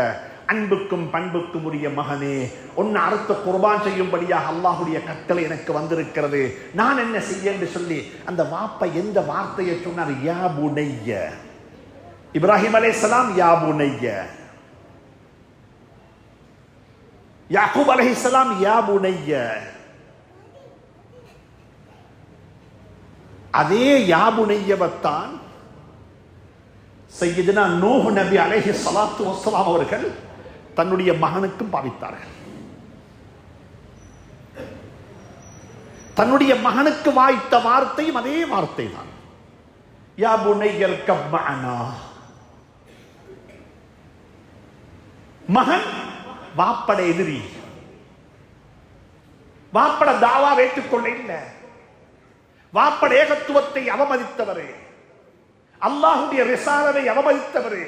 அன்புக்கும் பண்புக்கும் உரிய மகனே, உன்னை அறுத்த குர்பான் செய்யும்படியாக அல்லாஹ்வுடைய கட்டளை எனக்கு வந்திருக்கிறது, நான் என்ன செய்ய என்று சொல்லி அந்த வாப்பா எந்த வார்த்தையை சொன்னார்? யா புனைய. இப்ராஹிம் அலைஹிஸ்ஸலாம் யா புனைய, யாக்கூப் அலைஹிஸ்ஸலாம் யா புனைய. அதே யா புனையவத்தான் சய்யிதுனா நூஹ் நபி அலைஹி ஸலாத்து வஸ்ஸலாம் அவர்கள் தன்னுடைய மகனுக்கும் பாவித்தார்கள். தன்னுடைய மகனுக்கு வாய்த்த வார்த்தையும் அதே வார்த்தை தான். யா புனையல் கப்மஅனா. மகன் வாப்பட எதிரி, வாப்பட தாவா ஏற்றுக்கொள்ள இல்லை, வாப்பட ஏகத்துவத்தை அவமதித்தவரே, அல்லாஹ்வுடைய ரிசாலத்தை அவமதித்தவரே,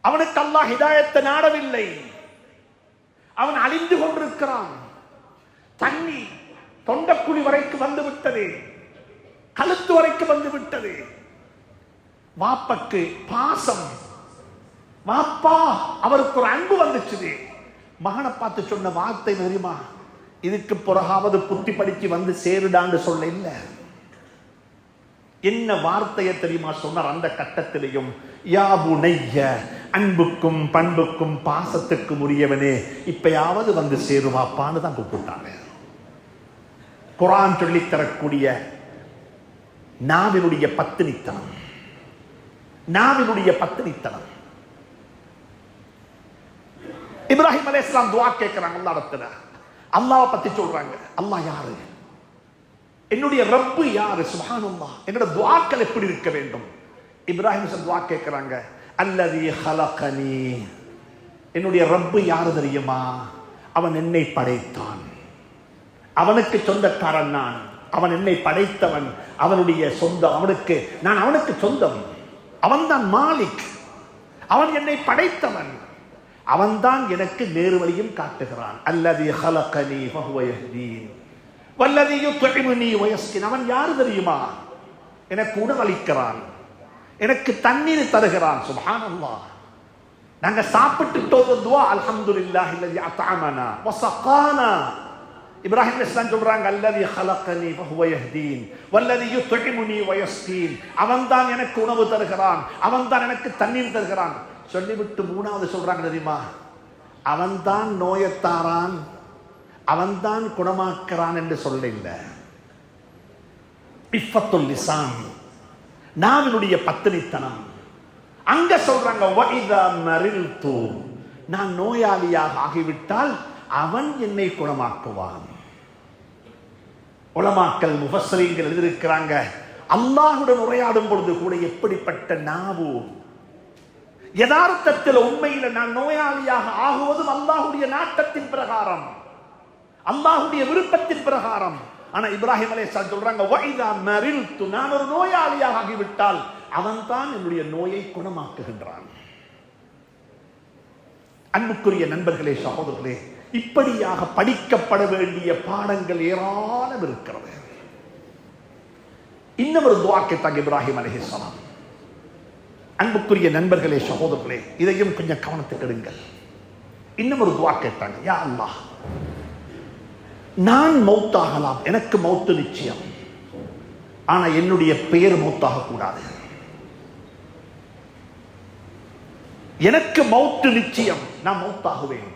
அவனுக்கு அல்லாஹ் ஹிதாயத்தை நாடவில்லை, அவன் அழிந்து கொண்டிருக்கிறான். தண்ணி தொண்டக்குழி வரைக்கும் வந்து விட்டது, கழுத்து வரைக்கும் வந்து விட்டது. வாப்பக்கு பாசம், வாப்பா அவருக்கு ஒரு அன்பு வந்துச்சு. மகனை பார்த்து சொன்ன வார்த்தை தெரியுமா? இதுக்கு பிறகாவது புத்தி படிச்சு வந்து சேருடான்னு சொல்ல இல்லை. என்ன வார்த்தையை தெரியுமா சொன்னார்? அந்த கட்டத்திலையும் யா புனைய, அன்புக்கும் பண்புக்கும் பாசத்துக்கும் உரியவனே, இப்பயாவது வந்து சேருவாப்பான்னு தான் கூப்பிட்டாங்க. குர்ஆன் சொல்லித் தரக்கூடிய நாவினுடைய பத்தினித்தனம், நாவினுடைய பத்தினித்தனம். இப்ராஹிம் அலைஹிஸ்ஸலாம் துஆ கேட்கிறாங்க அல்லாஹ்விடத்துல. அல்லாஹ்வை பத்தி சொல்றாங்க. அல்லாஹ் யாரு? என்னுடைய ரப்பு யாரு? சுப்ஹானல்லாஹ். என்னோட துஆக்கள் எப்படி இருக்க வேண்டும்? இப்ராஹிம் துஆ கேட்கிறாங்க. அல்லதி ஹலகனி, என்னுடைய ரப்பு யாரு தெரியுமா? அவன் என்னை படைத்தான், அவனுக்கு சொந்தக்காரன் நான், அவன் என்னை படைத்தவன், அவனுடைய சொந்தம் அவனுக்கு, நான் அவனுக்கு சொந்தம், அவன்தான் மாலிக், அவன் என்னை படைத்தவன், அவன்தான் எனக்கு நேரு வழியும் காட்டுகிறான். அல்லதி ஹலகனி ஃபஹுவ யஹ்தீன் வல்லதி யுத்இமுனி வ யஸ்கின். அவன் யாரு தெரியுமா? எனக்கு உணவளிக்கிறான், எனக்கு தண்ணீர் தருகிறான். சுப்ஹானல்லாஹ். நாங்க சாப்பிட்டுட்டோம் துஆ அல்ஹம்துலில்லாஹி அல்லதி அத்அமனா வ ஸகானா. இப்ராஹிம் அலைஹிஸ்ஸலாம் சொல்றாங்க அல்லதி ஹலகனி ஃபஹுவ யஹ்தீன் வல்லதி யுத்இமுனி வ யஸ்கின். அவன்தான் எனக்கு உணவு தருகிறான், அவன்தான் எனக்கு தண்ணீர் தருகிறான். சொல்லிவிட்டு மூணாவது சொல்றாங்க தெரியுமா? அவன்தான் நோயத்தாரான், அவன்தான் குணமாக்குறான் என்று சொல்ல இல்லை. இஃபத்துல் லிசான், நாவினுடைய பத்தினித்தனம். அங்க சொல்றாங்க வஇதா மரில்து, நான் நோயாளியாக ஆகிவிட்டால் அவன் என்னை குணமாக்குவான். உலமாக்கள் முஃபஸ்ஸரீன்கள் எழுதியிருக்கிறாங்க, அல்லாஹ்வுடன் உரையாடும் பொழுது கூட எப்படிப்பட்ட நாவு. யதார்த்தத்தில் உண்மையில் நான் நோயாளியாக ஆகுவதும் அல்லாஹ்வுடைய நாட்டத்தின் பிரகாரம், அல்லாஹ்வுடைய விருப்பத்தின் பிரகாரம். ஆனா இப்ராஹிம் அலைஹிஸ்ஸலாம் சொல்றாங்க வஇதா மரில்து, நான் ஒரு நோயாளியாக ஆகிவிட்டால் அவன் தான் என்னுடைய நோயை குணமாக்குகின்றான். அன்புக்குரிய நண்பர்களே, சகோதரர்களே, இப்படியாக படிக்கப்பட வேண்டிய பாடங்கள் ஏராளம் இருக்கிறது. இன்னும் ஒரு துஆ கேட்டாங்க இப்ராஹிம் அலைஹிஸ்ஸலாம். அன்புக்குரிய நண்பர்களே, சகோதரர்களே, இதையும் கொஞ்சம் கவனத்துக்கு எடுங்கள். இன்னும் ஒரு துஆ கேட்டாங்க. யா அல்லாஹ், நான் மௌத்தாகலாம், எனக்கு மௌத்து நிச்சயம், ஆனா என்னுடைய பெயர் மௌத்தாக கூடாது. எனக்கு மௌத்து நிச்சயம், நான் மௌத்தாகுவேன்,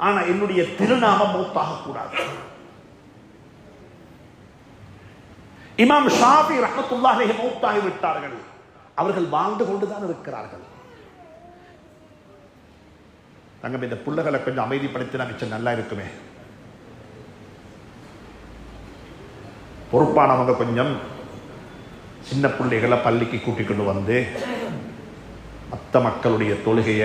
ஆனா என்னுடைய திருநாமம் மௌத்தாக கூடாது. இமாம் ஷாஃபி ரஹ்மத்துல்லாஹி அலைஹி மௌத்தாகி விட்டார்கள், அவர்கள் வாழ்ந்து கொண்டுதான் இருக்கிறார்கள். தங்க இந்த புள்ளகளை கொஞ்சம் அமைதிப்படுத்தினா மிச்சம் நல்லா இருக்குமே. பொறுப்பானவங்க கொஞ்சம் சின்ன பிள்ளைகளை பள்ளிக்கு கூட்டிக் கொண்டு வந்து மற்ற மக்களுடைய தொழுகைய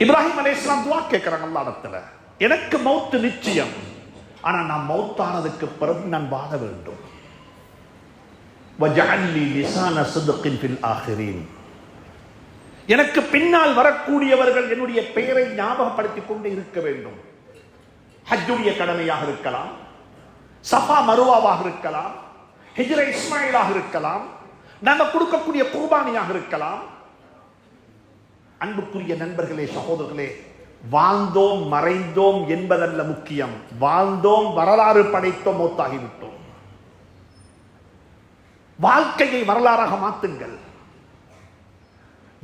இப்ராஹிம் அலைஹிஸ்ஸலாம் துஆ கேட்கிறாங்க அல்லாஹ்விடத்துல. எனக்கு மௌத்து நிச்சயம், ஆனா நான் மௌத்தானதுக்கு பிறகு நான் வாழ வேண்டும். வஜஅல் லி லிசான ஸித்கின் ஃபில் ஆகிரீன். எனக்கு பின்னால் வரக்கூடியவர்கள் என்னுடைய பெயரை ஞாபகப்படுத்திக் கொண்டு இருக்க வேண்டும். ஹஜ்ஜுடைய கடமையாக இருக்கலாம், சஃபா மருவாவாக இருக்கலாம், ஹிஜ்ர இஸ்மாயிலாக இருக்கலாம், நாங்கள் கொடுக்கக்கூடிய குர்பானியாக இருக்கலாம். அன்புக்குரிய நண்பர்களே, சகோதரர்களே, வாழ்ந்தோம் மறைந்தோம் என்பதல்ல முக்கியம். வாழ்ந்தோம், வரலாறு படைத்தோம், மௌத்தாகிவிட்டோம். வாழ்க்கையை வரலாறாக மாற்றுங்கள்.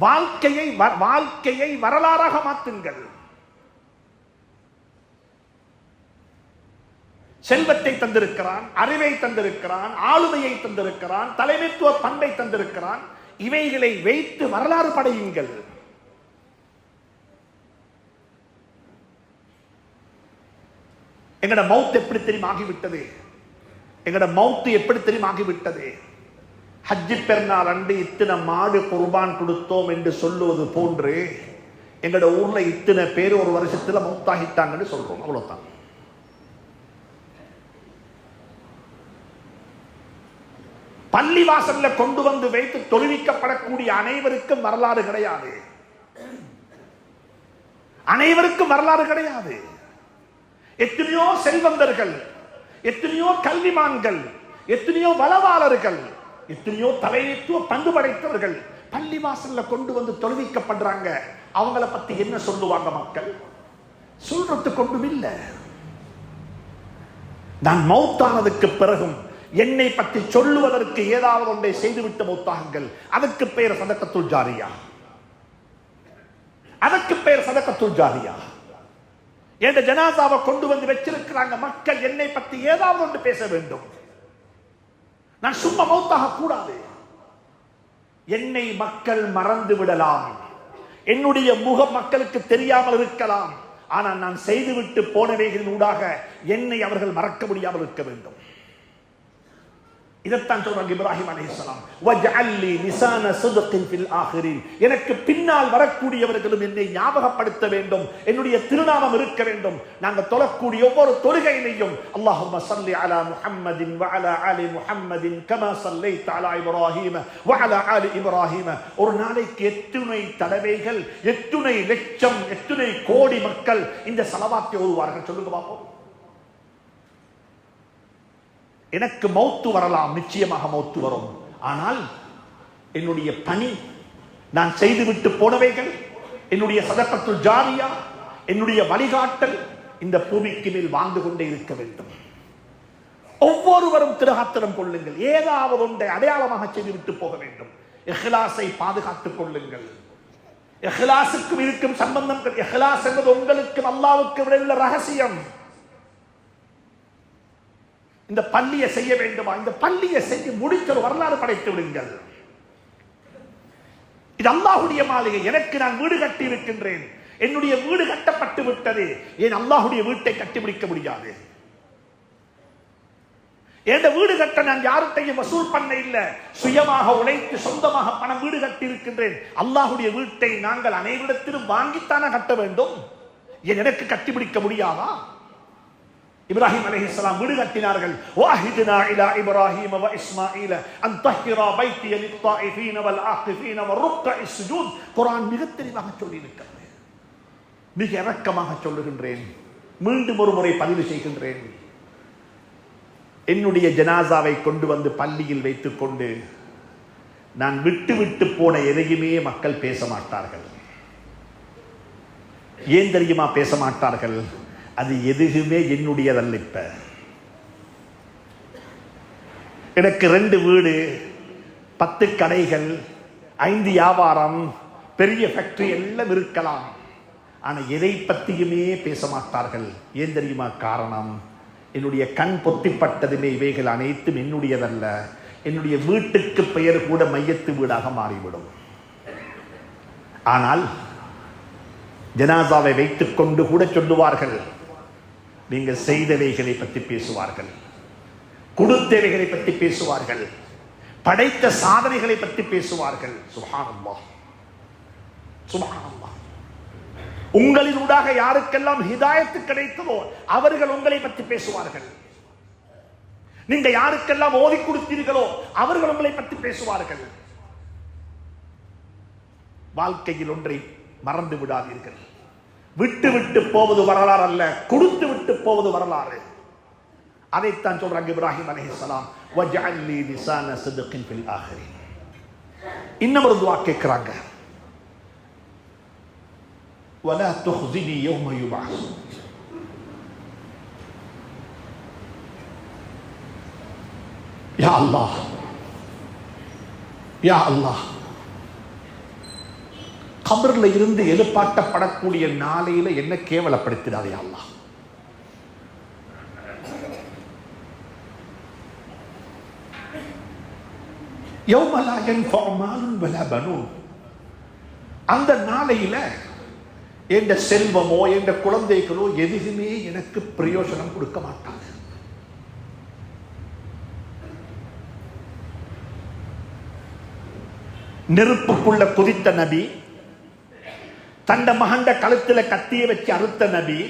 வாழ்க்கையை வரலாறாக மாற்றுங்கள். செல்வத்தை தந்திருக்கிறான், அறிவை தந்திருக்கிறான், ஆளுமையை தந்திருக்கிறான், தலைமைத்துவ பண்பை தந்திருக்கிறான். இவைகளை வைத்து வரலாறு படையுங்கள். எங்கட மவுத் எப்படி தெரியும் ஆகிவிட்டது? எங்கட மவுத்து எப்படி தெரியும் ஆகிவிட்டது? ஹஜ்ஜி பெருநாள் அன்று இத்தனை மாடு குர்பான் கொடுத்தோம் என்று சொல்லுவது போன்று எங்கட ஊர்ல இத்தனை பேர் ஒரு வருஷத்துல மவுத்தாகிட்டாங்கன்னு சொல்றோம். அவ்வளவுதான். பள்ளி வாசல்ல கொண்டு வந்து வைத்து தொழுவிக்கப்படக்கூடிய அனைவருக்கும் வரலாறு கிடையாது. அனைவருக்கும் வரலாறு கிடையாது. எத்தனையோ செல்வந்தர்கள், எத்தனையோ கல்விமான்கள், எத்தனையோ வளவாளர்கள், எத்தனையோ தலைமைத்துவ பண்பு படைத்தவர்கள் பள்ளி வாசல்ல கொண்டு வந்து தொழுவிக்கப்படுறாங்க. அவங்களை பத்தி என்ன சொல்லுவாங்க மக்கள்? சொல்றதுக்கு ஒன்றும் இல்லை. நான் மௌத்தானதுக்கு பிறகும் என்னை பற்றி சொல்லுவதற்கு ஏதாவது ஒன்றை செய்துவிட்டு மௌத்தாகுங்கள். அதுக்கு பெயர் சதக்கத்துல் ஜாரியா. அதுக்கு பெயர் சதக்கத்துல் ஜாரியா. என்ற ஜனாசாவை கொண்டு வந்து வச்சிருக்கிறாங்க. மக்கள் என்னை பற்றி ஏதாவது ஒன்று பேச வேண்டும். நான் சும்மா மௌத்தாக கூடாது. என்னை மக்கள் மறந்து விடலாம், என்னுடைய முகம் மக்களுக்கு தெரியாமல் இருக்கலாம். ஆனால் நான் செய்துவிட்டு போனவைகளின் ஊடாக என்னை அவர்கள் மறக்க முடியாமல் இருக்க வேண்டும். இதைத்தான் சொல்றாங்க இப்ராஹிம் அலைஹிஸ்ஸலாம், வஜஅல்லி லிசான ஸித்கின் ஃபில் ஆகிரீன். எனக்கு பின்னால் வரக்கூடியவர்களும் என்னை ஞாபகப்படுத்த வேண்டும், என்னுடைய திருநாமம் இருக்க வேண்டும். நாங்க தொழக்கூடிய ஒவ்வொரு தொழுகையிலையும் அல்லாஹும்ம ஸல்லி அலா முஹம்மதின் வ அலா ஆலி முஹம்மதின் கமா ஸல்லைத அலா இப்ராஹீம வ அலா ஆலி இப்ராஹீம. ஒரு நாளைக்கு எத்துணை தடவைகள், எத்துணை லட்சம், எத்துணை கோடி மக்கள் இந்த ஸலவாத்தை ஓதுவார்கள்? சொல்லுங்க பாப்போம். எனக்கு மௌத்து வரலாம், நிச்சயமாக மௌத்து வரும். ஆனால் என்னுடைய பணி, நான் செய்துவிட்டு போனவைகள், என்னுடைய சதக்கத்துல் ஜாரியா, என்னுடைய வழிகாட்டல் இந்த பூமிக்கு மேல் வாழ்ந்து கொண்டே இருக்க வேண்டும். ஒவ்வொருவரும் திருகாத்திரம் கொள்ளுங்கள். ஏதாவது ஒன்றை அடையாளமாக செய்துவிட்டு போக வேண்டும். இஹ்லாஸை பாதுகாத்துக் கொள்ளுங்கள். இஹ்லாஸுக்கும் இருக்கும் சம்பந்தம். இஹ்லாஸ் என்பது உங்களுக்கு அல்லாஹ்வுக்கு இடையிலுள்ள ரகசியம். இந்த பள்ளியை செய்ய வேண்டுமா? இந்த பள்ளியை செய்ய முடித்த வரலாறு படைத்து விடுங்கள். இது அல்லாஹ்வுடைய மாளிகை. எனக்கு நான் வீடு கட்டி இருக்கின்றேன். என்னுடைய வீடு கட்டப்பட்டு விட்டது. ஏன் அல்லாஹ்வுடைய வீட்டை கட்டிபிடிக்க முடியாது? என் வீடு கட்ட நான் யார்கிட்டையும் வசூல் பண்ண இல்ல, சுயமாக உழைத்து சொந்தமாக பணம் வீடு கட்டி இருக்கின்றேன். அல்லாஹ்வுடைய வீட்டை நாங்கள் அனைவரிடத்திலும் வாங்கித்தானே கட்ட வேண்டும். ஏன் எனக்கு கட்டிபிடிக்க முடியாதா? இப்ராஹிம் அலைஹிஸ்ஸலாம் வீடு கட்டினார்கள். வாஹிதுனா இலா இப்ராஹீம வ இஸ்மாஈல அன் தஹிரா பைத்திய லித்தாயிஃபீன வல் ஆகிஃபீன வ ருக்கஇஸ் சுஜூத். குர்ஆன் மிக தெளிவாக சொல்லி இருக்கிறது. மிக இரக்கமாக சொல்லுகின்றேன், மீண்டும் ஒரு முறை பதிவு செய்கின்றேன். என்னுடைய ஜனாசாவை கொண்டு வந்து பள்ளியில் வைத்துக் கொண்டு நான் விட்டு விட்டு போன எதையுமே மக்கள் பேச மாட்டார்கள். ஏன் தெரியுமா பேச மாட்டார்கள்? அது எதுவுமே என்னுடையதல்ல. இப்ப எனக்கு 2 வீடு, 10 கடைகள், 5 வியாபாரம், பெரிய ஃபேக்டரி எல்லாம் இருக்கலாம். ஆனா எதை பத்தியுமே பேச மாட்டார்கள். ஏன் தெரியுமா காரணம்? என்னுடைய கண் பொத்திப்பட்டதுமே இவைகள் அனைத்தும் என்னுடையதல்ல. என்னுடைய வீட்டுக்கு பெயர் கூட மையத்து வீடாக மாறிவிடும். ஆனால் ஜனாசாவை வைத்துக் கொண்டு கூட சொல்லுவார்கள், நீங்கள் செய்தவைகளை பற்றி பேசுவார்கள், கொடுத்தவைகளை பற்றி பேசுவார்கள், படைத்த சாதனைகளை பற்றி பேசுவார்கள். சுப்ஹானல்லாஹ், சுப்ஹானல்லாஹ். உங்களின் ஊடாக யாருக்கெல்லாம் ஹிதாயத்து கிடைத்ததோ அவர்கள் உங்களை பற்றி பேசுவார்கள். நீங்க யாருக்கெல்லாம் ஓதி கொடுத்தீர்களோ அவர்கள் உங்களை பற்றி பேசுவார்கள். வாழ்க்கையில் ஒன்றை மறந்து விடாதீர்கள். விட்டு விட்டு போவது வரலாறு அல்ல, கொடுத்து விட்டு போவது வரலாறு. அதைத்தான் சொல்றாங்க இப்ராஹிம் அலைஹிஸ்ஸலாம், வஜஅல் லீ லிஸான ஸித்கின் ஃபில் ஆகிரின். இன்னொரு துஆ கேக்குறாங்க, வலா துஹ்ஸினி யௌம யுபஅஸூன். யா அல்லாஹ், யா அல்லாஹ், கபர்ல இருந்து எழுப்பாட்டப்படக்கூடிய நாளையில என்ன கேவலப்படுத்திடாதே அல்லாஹ். யௌம லா யன்ஃபஉ மாலுன் வலா பனூன். அந்த நாளையில என்ற செல்வமோ என்ற குழந்தைகளோ எதுவுமே எனக்கு பிரயோஜனம் கொடுக்க மாட்டாங்க. நெருப்புக்குள்ள குதித்த நபி, தண்ட மகண்ட கழுத்துல கத்திய வச்சு அறுத்த நபி,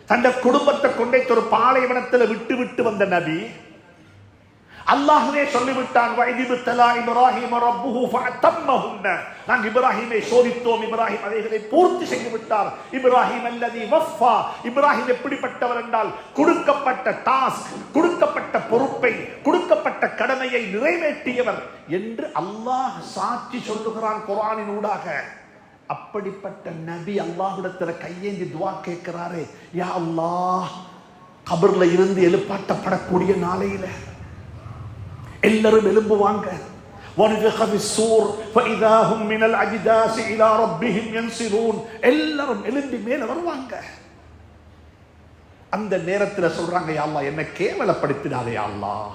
தண்ட குடும்பத்தை கொண்டே ஒரு பாலைவனத்தில் விட்டு விட்டு வந்த நபி, அல்லாஹ்வே சொல்லிவிட்டான், வைதிபுத்தலா இப்ராஹிம் ரப்புஹு ஃபஅத்தம்மஹுன்ன. நாங்கள் இப்ராஹிமை சோதித்தோம், இப்ராஹிம் அதைகளை பூர்த்தி செய்து விட்டார். இப்ராஹிம் அல்லதி வஃபா. இப்ராஹிம் எப்படிப்பட்டவர் என்றால், கொடுக்கப்பட்ட டாஸ்க், கொடுக்கப்பட்ட பொறுப்பை, கொடுக்கப்பட்ட கடமையை நிறைவேற்றியவர் என்று அல்லாஹ் சாட்சி சொல்லுகிறான் குர்ஆனின் ஊடாக. அப்படிப்பட்ட நபி அல்லாஹ்விடத்தில் கையேந்தி துஆ கேட்கிறாரே, யா அல்லாஹ், கபர்ல இருந்து எழுப்பாட்டப்படக்கூடிய நாளையில எல்லாரும் எழும்புவாங்க. எல்லாரும் எழும்பி மேல வருவாங்க. அந்த நேரத்தில் சொல்றாங்க, யா அல்லாஹ், என்ன கேவலப்படுத்தினாதே யா அல்லாஹ்.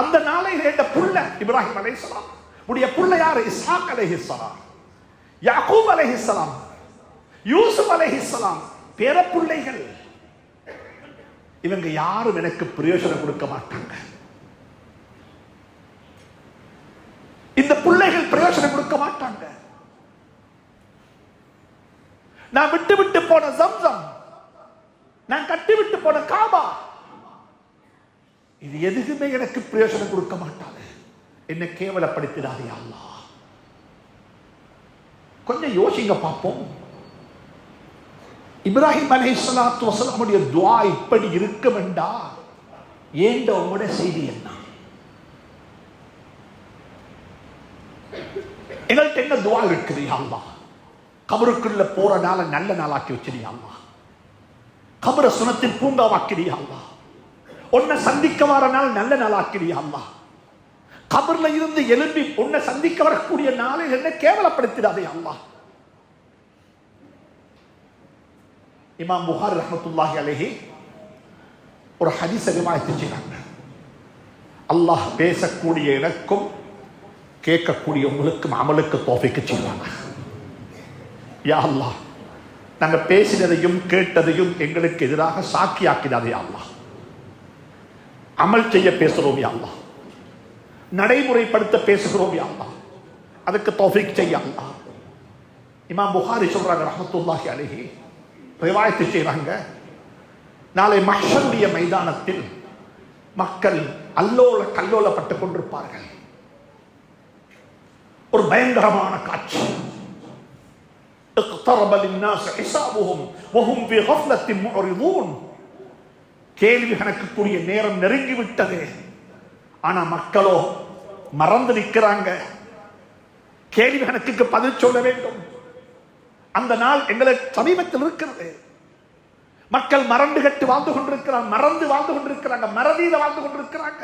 அந்த நாளையில என்ற புள்ள இப்ராஹிம் அலைஹிஸ்ஸலாம் உடைய புள்ள யாரு? இஸ்ஹாக் அலைஹிஸ்ஸலாம், யாக்கூப் அலைஹிஸ்ஸலாம், யூசுப் அலைஹிஸ்ஸலாம், பேர பிள்ளைகள். இவங்க யாரும் எனக்கு பிரயோஜனம் கொடுக்க மாட்டாங்க. இந்த பிள்ளைகள் பிரயோஜனம் கொடுக்க மாட்டாங்க. நான் விட்டு விட்டு போன ஜம்சம், நான் கட்டி விட்டு போன காபா, இது எதுக்குமே எனக்கு பிரயோஜனம் கொடுக்க மாட்டாங்க. என்ன கேவலப்படுத்தினாரே அல்லாஹ். கொஞ்சம் யோசிங்க பார்ப்போம். இப்ராஹிம் அலைஹிஸ்ஸலாத்து வஸலாமுடைய துஆ இப்படி இருக்க வேண்டாம். ஏண்ட உங்களுடைய செய்தி என்ன? எங்கள்கிட்ட என்ன துஆ இருக்குது? யா அல்லாஹ், கபருக்குள்ள போற நாள நல்ல நாளாக்கி வச்சிருயா அல்லாஹ். கபர சுனத்தின் பூங்காவாக்கிறியா அல்லாஹ். உன்னை சந்திக்க வர நாள் நல்ல நாளாக்கிறியா அல்லாஹ். கபர்ல இருந்து எழும்பி உன்னை சந்திக்க வரக்கூடிய நாளில் என்ன கேவலப்படுத்திடாதே அல்லாஹ். இமாம் புகாரி ரஹ்மத்துல்லாஹி அலைஹி ஒரு ஹதீஸ் ரிவாயத் செய்றாங்க. அல்லாஹ் பேசக்கூடிய எனக்கும் கேட்கக்கூடிய உங்களுக்கும் அமலுக்கு தௌஃபீக் செய்வாங்க. யா அல்லாஹ், நாங்க பேசினதையும் கேட்டதையும் எங்களுக்கு எதிராக சாக்கியாக்கிடாதே யா அல்லாஹ். அமல் செய்ய பேசுறோம் யா அல்லாஹ், நடைமுறைப்படுத்த பேசுகிறோம் யா அல்லாஹ், அதுக்கு தௌஃபீக் செய்ய அல்லாஹ். இமாம் புகாரி சொல்றாங்க ரஹ்மத்துல்லாஹி அலைஹி, ரிவாயத்து செய்றாங்க, நாளை மஹ்ஷருடைய மைதானத்தில் மக்கள் அல்லோல கல்லோலப்பட்டுக் கொண்டிருப்பார்கள். ஒரு பயங்கரமான காட்சி. اقترب للناس حسابهم وهم في غفلة معرضون. கேள்வி கணக்குக்குரிய நேரம் நெருங்கி விட்டது. ஆனா மக்களோ மறந்து நிற்கிறாங்க. கேள்வி கணக்குக்கு பதில் சொல்ல வேண்டும். அந்த நாள் எங்களுக்கு சமீபத்தில் இருக்கிறது. மக்கள் மறந்து கட்டு வாழ்ந்து கொண்டிருக்கிறாங்க, மறந்து வாழ்ந்து கொண்டிருக்கிறாங்க, மறதியில வாழ்ந்து கொண்டிருக்கிறாங்க.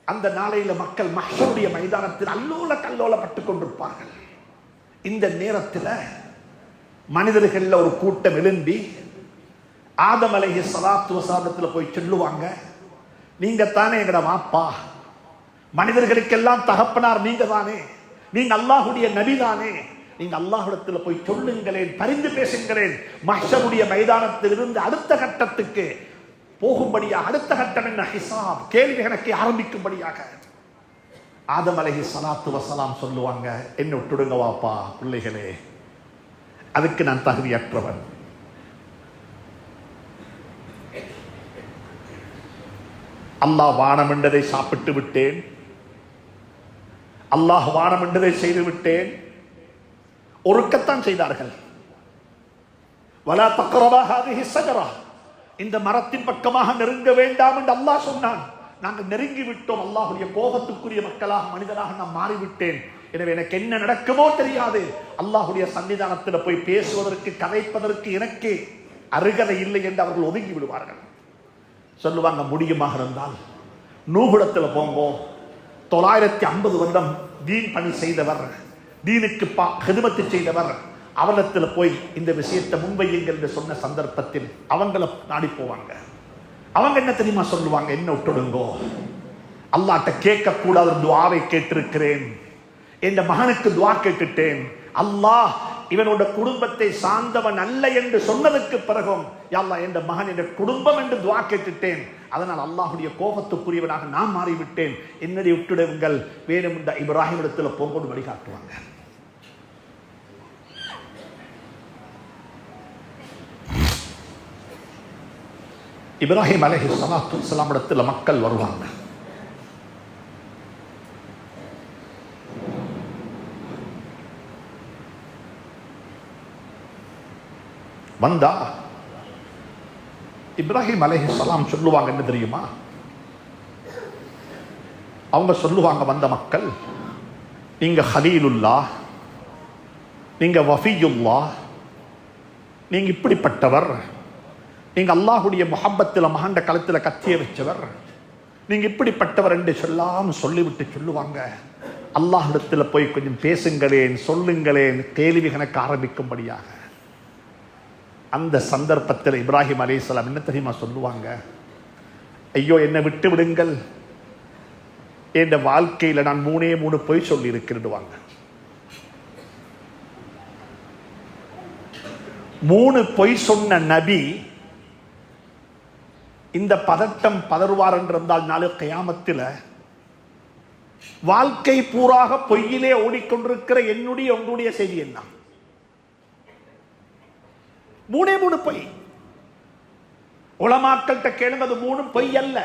அந்த நாளையில மக்கள் மஹ்ஷருடைய மைதானத்தில் அல்லோல கல்லோலப்பட்டுக் கொண்டிருப்பார்கள். இந்த நேரத்தில் மனிதர்கள் ஒரு கூட்டம் எழும்பி ஆதம் அலைஹிஸ்ஸலாத்து வஸலாத்தில் போய் சொல்லுவாங்க, நீங்க தானே எங்கட வாப்பா, மனிதர்களுக்கெல்லாம் தகப்பனார் நீங்க தானே, நீங்க அல்லாஹ்வுடைய நபி தானே, நீங்க அல்லாஹ்விடத்தில் போய் சொல்லுங்களேன், பரிந்து பேசுங்களேன், மஹ்ஷருடைய மைதானத்தில் இருந்து அடுத்த கட்டத்துக்கு போகும்படியாக, அடுத்த கட்டம் என்ன, ஹிசாப், கேள்வி கணக்கை ஆரம்பிக்கும்படியாக ஆதம் அலைஹிஸ்ஸலாத்து வஸலாம் சொல்லுவாங்க, என்ன விட்டுடுங்க வாப்பா பிள்ளைகளே, அதுக்கு நான் தகுதியற்றவன். அல்லாஹ் வானம் என்றதை சாப்பிட்டு விட்டேன், அல்லாஹ் வானம் என்றதை செய்து விட்டேன். ஒருக்கத்தான் செய்தார்கள். வலா தக்ரபா ஹாதிஹி ஸஜரா, இந்த மரத்தின் பக்கமாக நெருங்க வேண்டாம் என்று அல்லாஹ் சொன்னான். நாங்கள் நெருங்கி விட்டோம். அல்லாஹ்வுடைய கோபத்துக்குரிய மக்களாக, மனிதனாக நான் மாறிவிட்டேன். எனவே எனக்கு என்ன நடக்குமோ தெரியாது. அல்லாஹ்வுடைய சன்னிதானத்தில் போய் பேசுவதற்கு, கதைப்பதற்கு எனக்கு அருகதை இல்லை என்று அவர்கள் ஒதுங்கி விடுவார்கள். சொல்லுவாங்க, முடியுமாக இருந்தால் நூகுடத்தில் போங்கோ. 950 வருடம் தீன் பணி செய்தவர், தீனுக்கு ஹிதுமத்து செய்தவர், அவலத்தில் போய் இந்த விஷயத்தை முன்வையுங்கள் என்று சொன்ன சந்தர்ப்பத்தில் அவங்கள நாடி போவாங்க. அவங்க என்ன தெரியுமா சொல்லுவாங்க? என்ன விட்டுடுங்கோ, அல்லாஹ்ட்ட கேட்க கூடாத துஆவை கேட்டிருக்கிறேன், என் மகனுக்கு துஆ கேட்டுட்டேன், அல்லாஹ் இவனோட குடும்பத்தை சார்ந்தவன் அல்ல என்று சொன்னதுக்கு பிறகும் யா அல்லாஹ் என் மகன் என்ற குடும்பம் என்று துஆ கேட்டுட்டேன், அதனால் அல்லாஹ்வுடைய கோபத்துக்குரியவனாக நான் மாறிவிட்டேன், என்னுடைய விட்டுடுங்கள், வேணும் இந்த இப்ராஹிம் இடத்துல போங்கோடு வழிகாட்டுவாங்க. இப்ராஹிம் அலைஹிஸ்ஸலாத்து வஸ்ஸலாம் இடத்துல மக்கள் வருவாங்க. வந்தா இப்ராஹிம் அலைஹிஸ்ஸலாம் சொல்லுவாங்க, என்ன தெரியுமா? அவங்க சொல்லுவாங்க, வந்த மக்கள், நீங்க ஹலீலுல்லாஹ், நீங்க வஃபியுல்லாஹ், நீங்க இப்படிப்பட்டவர், நீங்க அல்லாஹ்வுடைய முஹப்பத்தில் மகண்ட களத்தில் கத்திய வச்சவர், நீங்க இப்படிப்பட்டவர் என்று சொல்லிவிட்டு சொல்லுவாங்க, அல்லாஹ்விடத்தில் போய் கொஞ்சம் பேசுங்களேன், சொல்லுங்களேன், கேள்வி கணக்கு ஆரம்பிக்கும்படியாக. அந்த சந்தர்ப்பத்தில் இப்ராஹிம் அலைஹிஸ்ஸலாம் என்ன தெரியுமா சொல்லுவாங்க? ஐயோ, என்னை விட்டு விடுங்கள், என் வாழ்க்கையில் நான் 3 பொய் சொல்லி இருக்கிறேன். 3 பொய் சொன்ன நபி இந்த பதட்டம் பதறுவார் என்றிருந்தால் நாளை கியாமத்தில் வாழ்க்கை பூராக பொய்யிலே ஓடிக்கொண்டிருக்கிற என்னுடைய உங்களுடைய செய்தி என்ன? 3 பொய். உலமாக்கள்கிட்ட கேளுங்க, அது 3 பொய் அல்ல,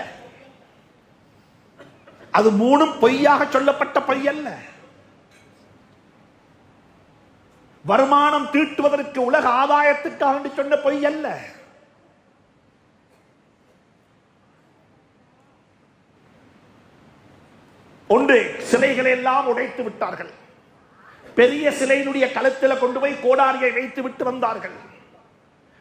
அது 3 பொய்யாக சொல்லப்பட்ட பொய் அல்ல. வருமானம் தீட்டுவதற்கு, உலக ஆதாயத்துக்காக சொன்ன பொய் அல்ல. ஒன்று, சிலைகளை எல்லாம் உடைத்து விட்டார்கள். பெரிய சிலையினுடைய களத்தில் கொண்டு போய் கோடாரியை வைத்து விட்டு வந்தார்கள்.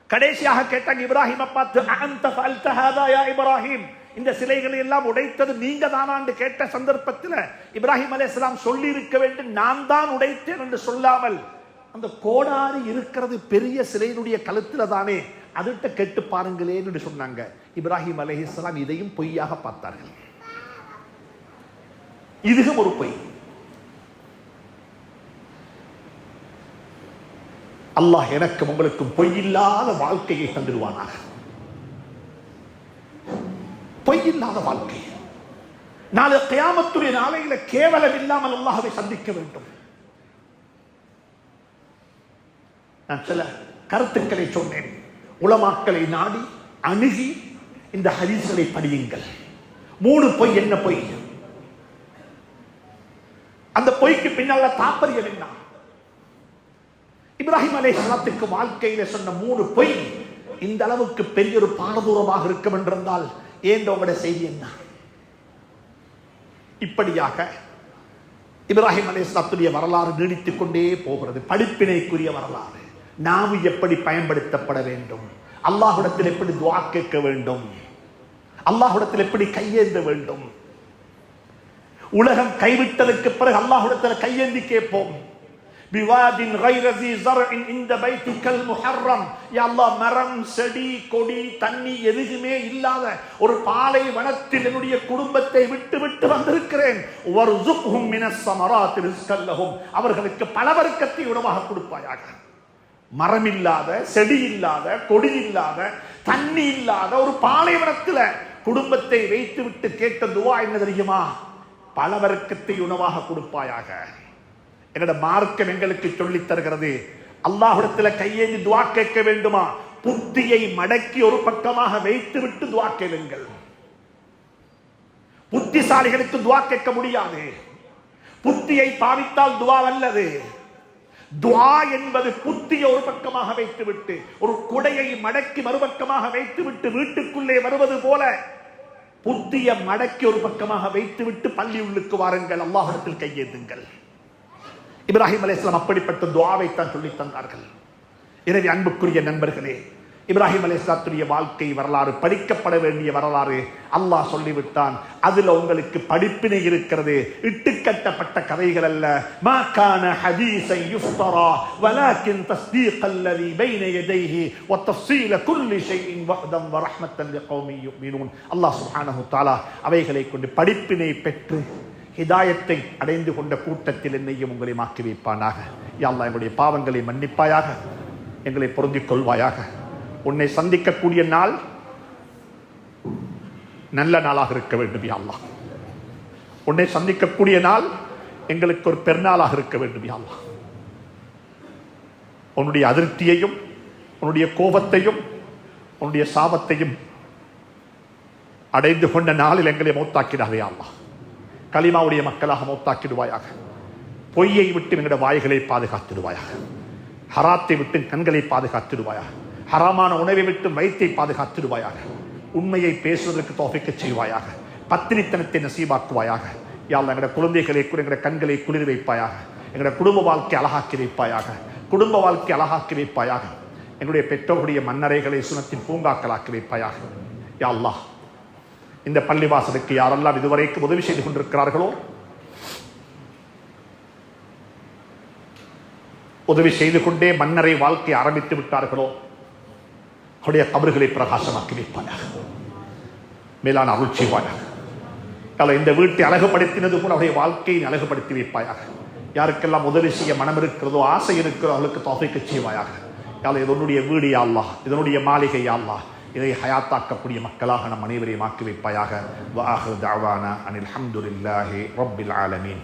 கடைசியாக கேட்டாங்க இப்ராஹிமை பார்த்து, அன்த ஃபஅல்த ஹாதா யா இப்ராஹிம், இந்த சிலைகளை எல்லாம் உடைத்தது நீங்க தானான்னு கேட்ட சந்தர்ப்பத்தில் இப்ராஹிம் அலைஹிஸ்ஸலாம் சொல்லி இருக்க வேண்டும், நான் தான் உடைத்தேன் என்று சொல்லாமல், அந்த கோடாரி இருக்கிறது பெரிய சிலையினுடைய கழுத்தில் தானே, அதுகிட்ட கேட்டு பாருங்களேன் என்று சொன்னாங்க. இப்ராஹிம் அலைஹிஸ்ஸலாம் இதையும் பொய்யாக பார்த்தார்கள். இதுவும் ஒரு பொய். அல்லாஹ் எனக்கும் உங்களுக்கும் பொய்யில்லாத வாழ்க்கையை தந்துடுவானாக. பொய்யில்லாத வாழ்க்கை. நாளை கியாமத்துடைய நாளையில கேவலம் இல்லாமல் அல்லாஹ்வை சந்திக்க வேண்டும். நான் சில கருத்துக்களை சொன்னேன். உலமாக்களை நாடி அணுகி இந்த ஹதீஸ்களை படியுங்கள். 3 பொய். என்ன பொய்? அந்த பொய்க்கு பின்னால தாற்பயம் என்ன? இப்ராஹிம் அலைஹிஸ்ஸலாத்துக்கு வாழ்க்கையில சொன்ன 3 பொய் இந்த அளவுக்கு பெரிய ஒரு பாரதூரமாக இருக்கும் என்றிருந்தால் ஏன் உங்களுடைய செய்தி என்ன? இப்படியாக இப்ராஹிம் அலைஹிஸ்ஸலாத்துடைய வரலாறு நீடித்துக் கொண்டே போகிறது. படிப்பினைக்குரிய வரலாறு. நாவு எப்படி பயன்படுத்தப்பட வேண்டும், அல்லாஹ்விடத்தில் எப்படி துஆ கேட்க வேண்டும், அல்லாஹ்விடத்தில் எப்படி கையேந்த வேண்டும். உலகம் கைவிட்டதற்கு பிறகு அல்லாஹ்விடத்தில் கையேந்தி கேட்போம். பிவாதின் கைர ஸீ ஸர்இன் இன்த பைத்திக்கல் முஹர்ரம், யா அல்லாஹ், மரம், செடி, கொடி, தண்ணி எதுவுமே இல்லாத ஒரு பாலைவனத்தில் என்னுடைய குடும்பத்தை விட்டு விட்டு வந்திருக்கிறேன். வர்ஸுக்ஹும் மினஸ் ஸமராத்தி ரிஸ்கல் லஹும், அவர்களுக்கு பல வர்க்கத்தை உணவாக கொடுப்பாயாக. மரம் இல்லாத, செடி இல்லாத, கொடி இல்லாத, தண்ணி இல்லாத ஒரு பாலைவனத்தில் குடும்பத்தை வைத்து விட்டு கேட்ட துஆ என்ன தெரியுமா? பல வர்க்கத்தை உணவாக கொடுப்பாயாக. என்னோட மார்க்கம் எங்களுக்கு சொல்லித் தருகிறது, அல்லாஹ்விடத்தில் கையேந்தி துஆ கேட்க வேண்டுமா? புத்தியை மடக்கி ஒரு பக்கமாக வைத்து விட்டு துஆ கேளுங்கள். புத்திசாலிகளுக்கு துவா கேட்க முடியாது. புத்தியை பாவித்தால் துவா அல்லது. துவா என்பது புத்தியை ஒரு பக்கமாக வைத்துவிட்டு, ஒரு குடையை மடக்கி மறுபக்கமாக வைத்துவிட்டு வீட்டுக்குள்ளே வருவது போல புத்தியை மடக்கி ஒரு பக்கமாக வைத்துவிட்டு பள்ளி உள்ளுக்கு வாருங்கள், அல்லாஹ்விடத்தில் கையேந்துங்கள். இப்ராஹிம் அலைஹிஸ்ஸலாம் அப்படிப்பட்ட துஆவைத்தான் சொல்லி தந்தார்கள். எனவே அன்புக்குரிய நண்பர்களே, இப்ராஹிம் அலைஹிஸ்ஸலாத்துடைய வாழ்க்கை வரலாறு படிக்கப்பட வேண்டிய வரலாறு. அல்லாஹ் சொல்லிவிட்டான், அதுல உங்களுக்கு படிப்பினை இருக்கிறது. இட்டுக்கட்டப்பட்ட கதைகள் அல்ல. மா கான ஹதீஸன் யுஃப்தரா வலாக்கின் தஸ்தீகல்லதி பைன யதைஹி வ தஃஸீல குல்லி ஷைஇன் வஹ்தன் வ ரஹ்மத்தன் லிகௌமி யுமினூன். அல்லாஹ் சுப்ஹானஹு தஆலா அவைகளை கொண்டு படிப்பினை பெற்று ஹிதாயத்தை அடைந்து கொண்ட கூட்டத்தில் என்னையும் உங்களை மாற்றி வைப்பானாக. யா அல்லாஹ், எங்களுடைய பாவங்களை மன்னிப்பாயாக, எங்களை பொருந்திக் கொள்வாயாக. உன்னை சந்திக்கக்கூடிய நாள் நல்ல நாளாக இருக்க வேண்டும் யா அல்லாஹ். உன்னை சந்திக்கக்கூடிய நாள் எங்களுக்கு ஒரு பெருநாளாக இருக்க வேண்டும் யா அல்லாஹ். உன்னுடைய அதிருப்தியையும் உன்னுடைய கோபத்தையும் உன்னுடைய சாபத்தையும் அடைந்து கொண்ட நாளில் எங்களை மௌத்தாக்கிடாதே யா அல்லாஹ். கலிமாவுடைய மக்களாக மௌத்தாக்கிடுவாயாக. பொய்யை விட்டு எங்களுடைய வாய்களை பாதுகாத்திடுவாயாக. ஹராத்தை விட்டு கண்களை பாதுகாத்திடுவாயாக. ஹராமான உணவை விட்டு வயிற்றை பாதுகாத்திடுவாயாக. உண்மையை பேசுவதற்கு தௌஃபீக் செய்வாயாக. பத்தினித்தனத்தை நசீபாக்குவாயாக. யா அல்லாஹ், எங்களுடைய குழந்தைகளை எங்களுடைய கண்களை குளிர் வைப்பாயாக. எங்களுடைய குடும்ப வாழ்க்கை அழகாக்கி வைப்பாயாக. குடும்ப வாழ்க்கை அழகாக்கி வைப்பாயாக. எங்களுடைய பெற்றோருடைய மன்னரைகளை சுனத்தின் பூங்காக்களாக்கி வைப்பாயாக. யா அல்லாஹ், இந்த பள்ளிவாசலுக்கு யாரெல்லாம் இதுவரைக்கும் உதவி செய்து கொண்டிருக்கிறார்களோ, உதவி செய்து கொண்டே மன்னரை வாழ்க்கை ஆரம்பித்து விட்டார்களோ, அவருடைய கபர்களை பிரகாசமாக்கி வைப்பாயாக. மேலான அருள் செய்வாயாக. இந்த வீட்டை அழகுபடுத்தினது போல அவருடைய வாழ்க்கையை அழகுபடுத்தி வைப்பாயாக. யாருக்கெல்லாம் உதவி செய்ய மனம் இருக்கிறதோ, ஆசை இருக்கிறதோ, அவர்களுக்கு தௌஃபீக் செய்வாயாக. இதனுடைய வீடு யா அல்லாஹ், இதனுடைய மாளிகை யா அல்லாஹ், இதை ஹயாத்தாக்கக்கூடிய மக்களாக நம் அனைவரையும் ஆக்கி வைப்பாயாக. வ ஆஹிரு தஅவானா அனில் ஹம்துலில்லாஹி ரப்பில் ஆலமீன்.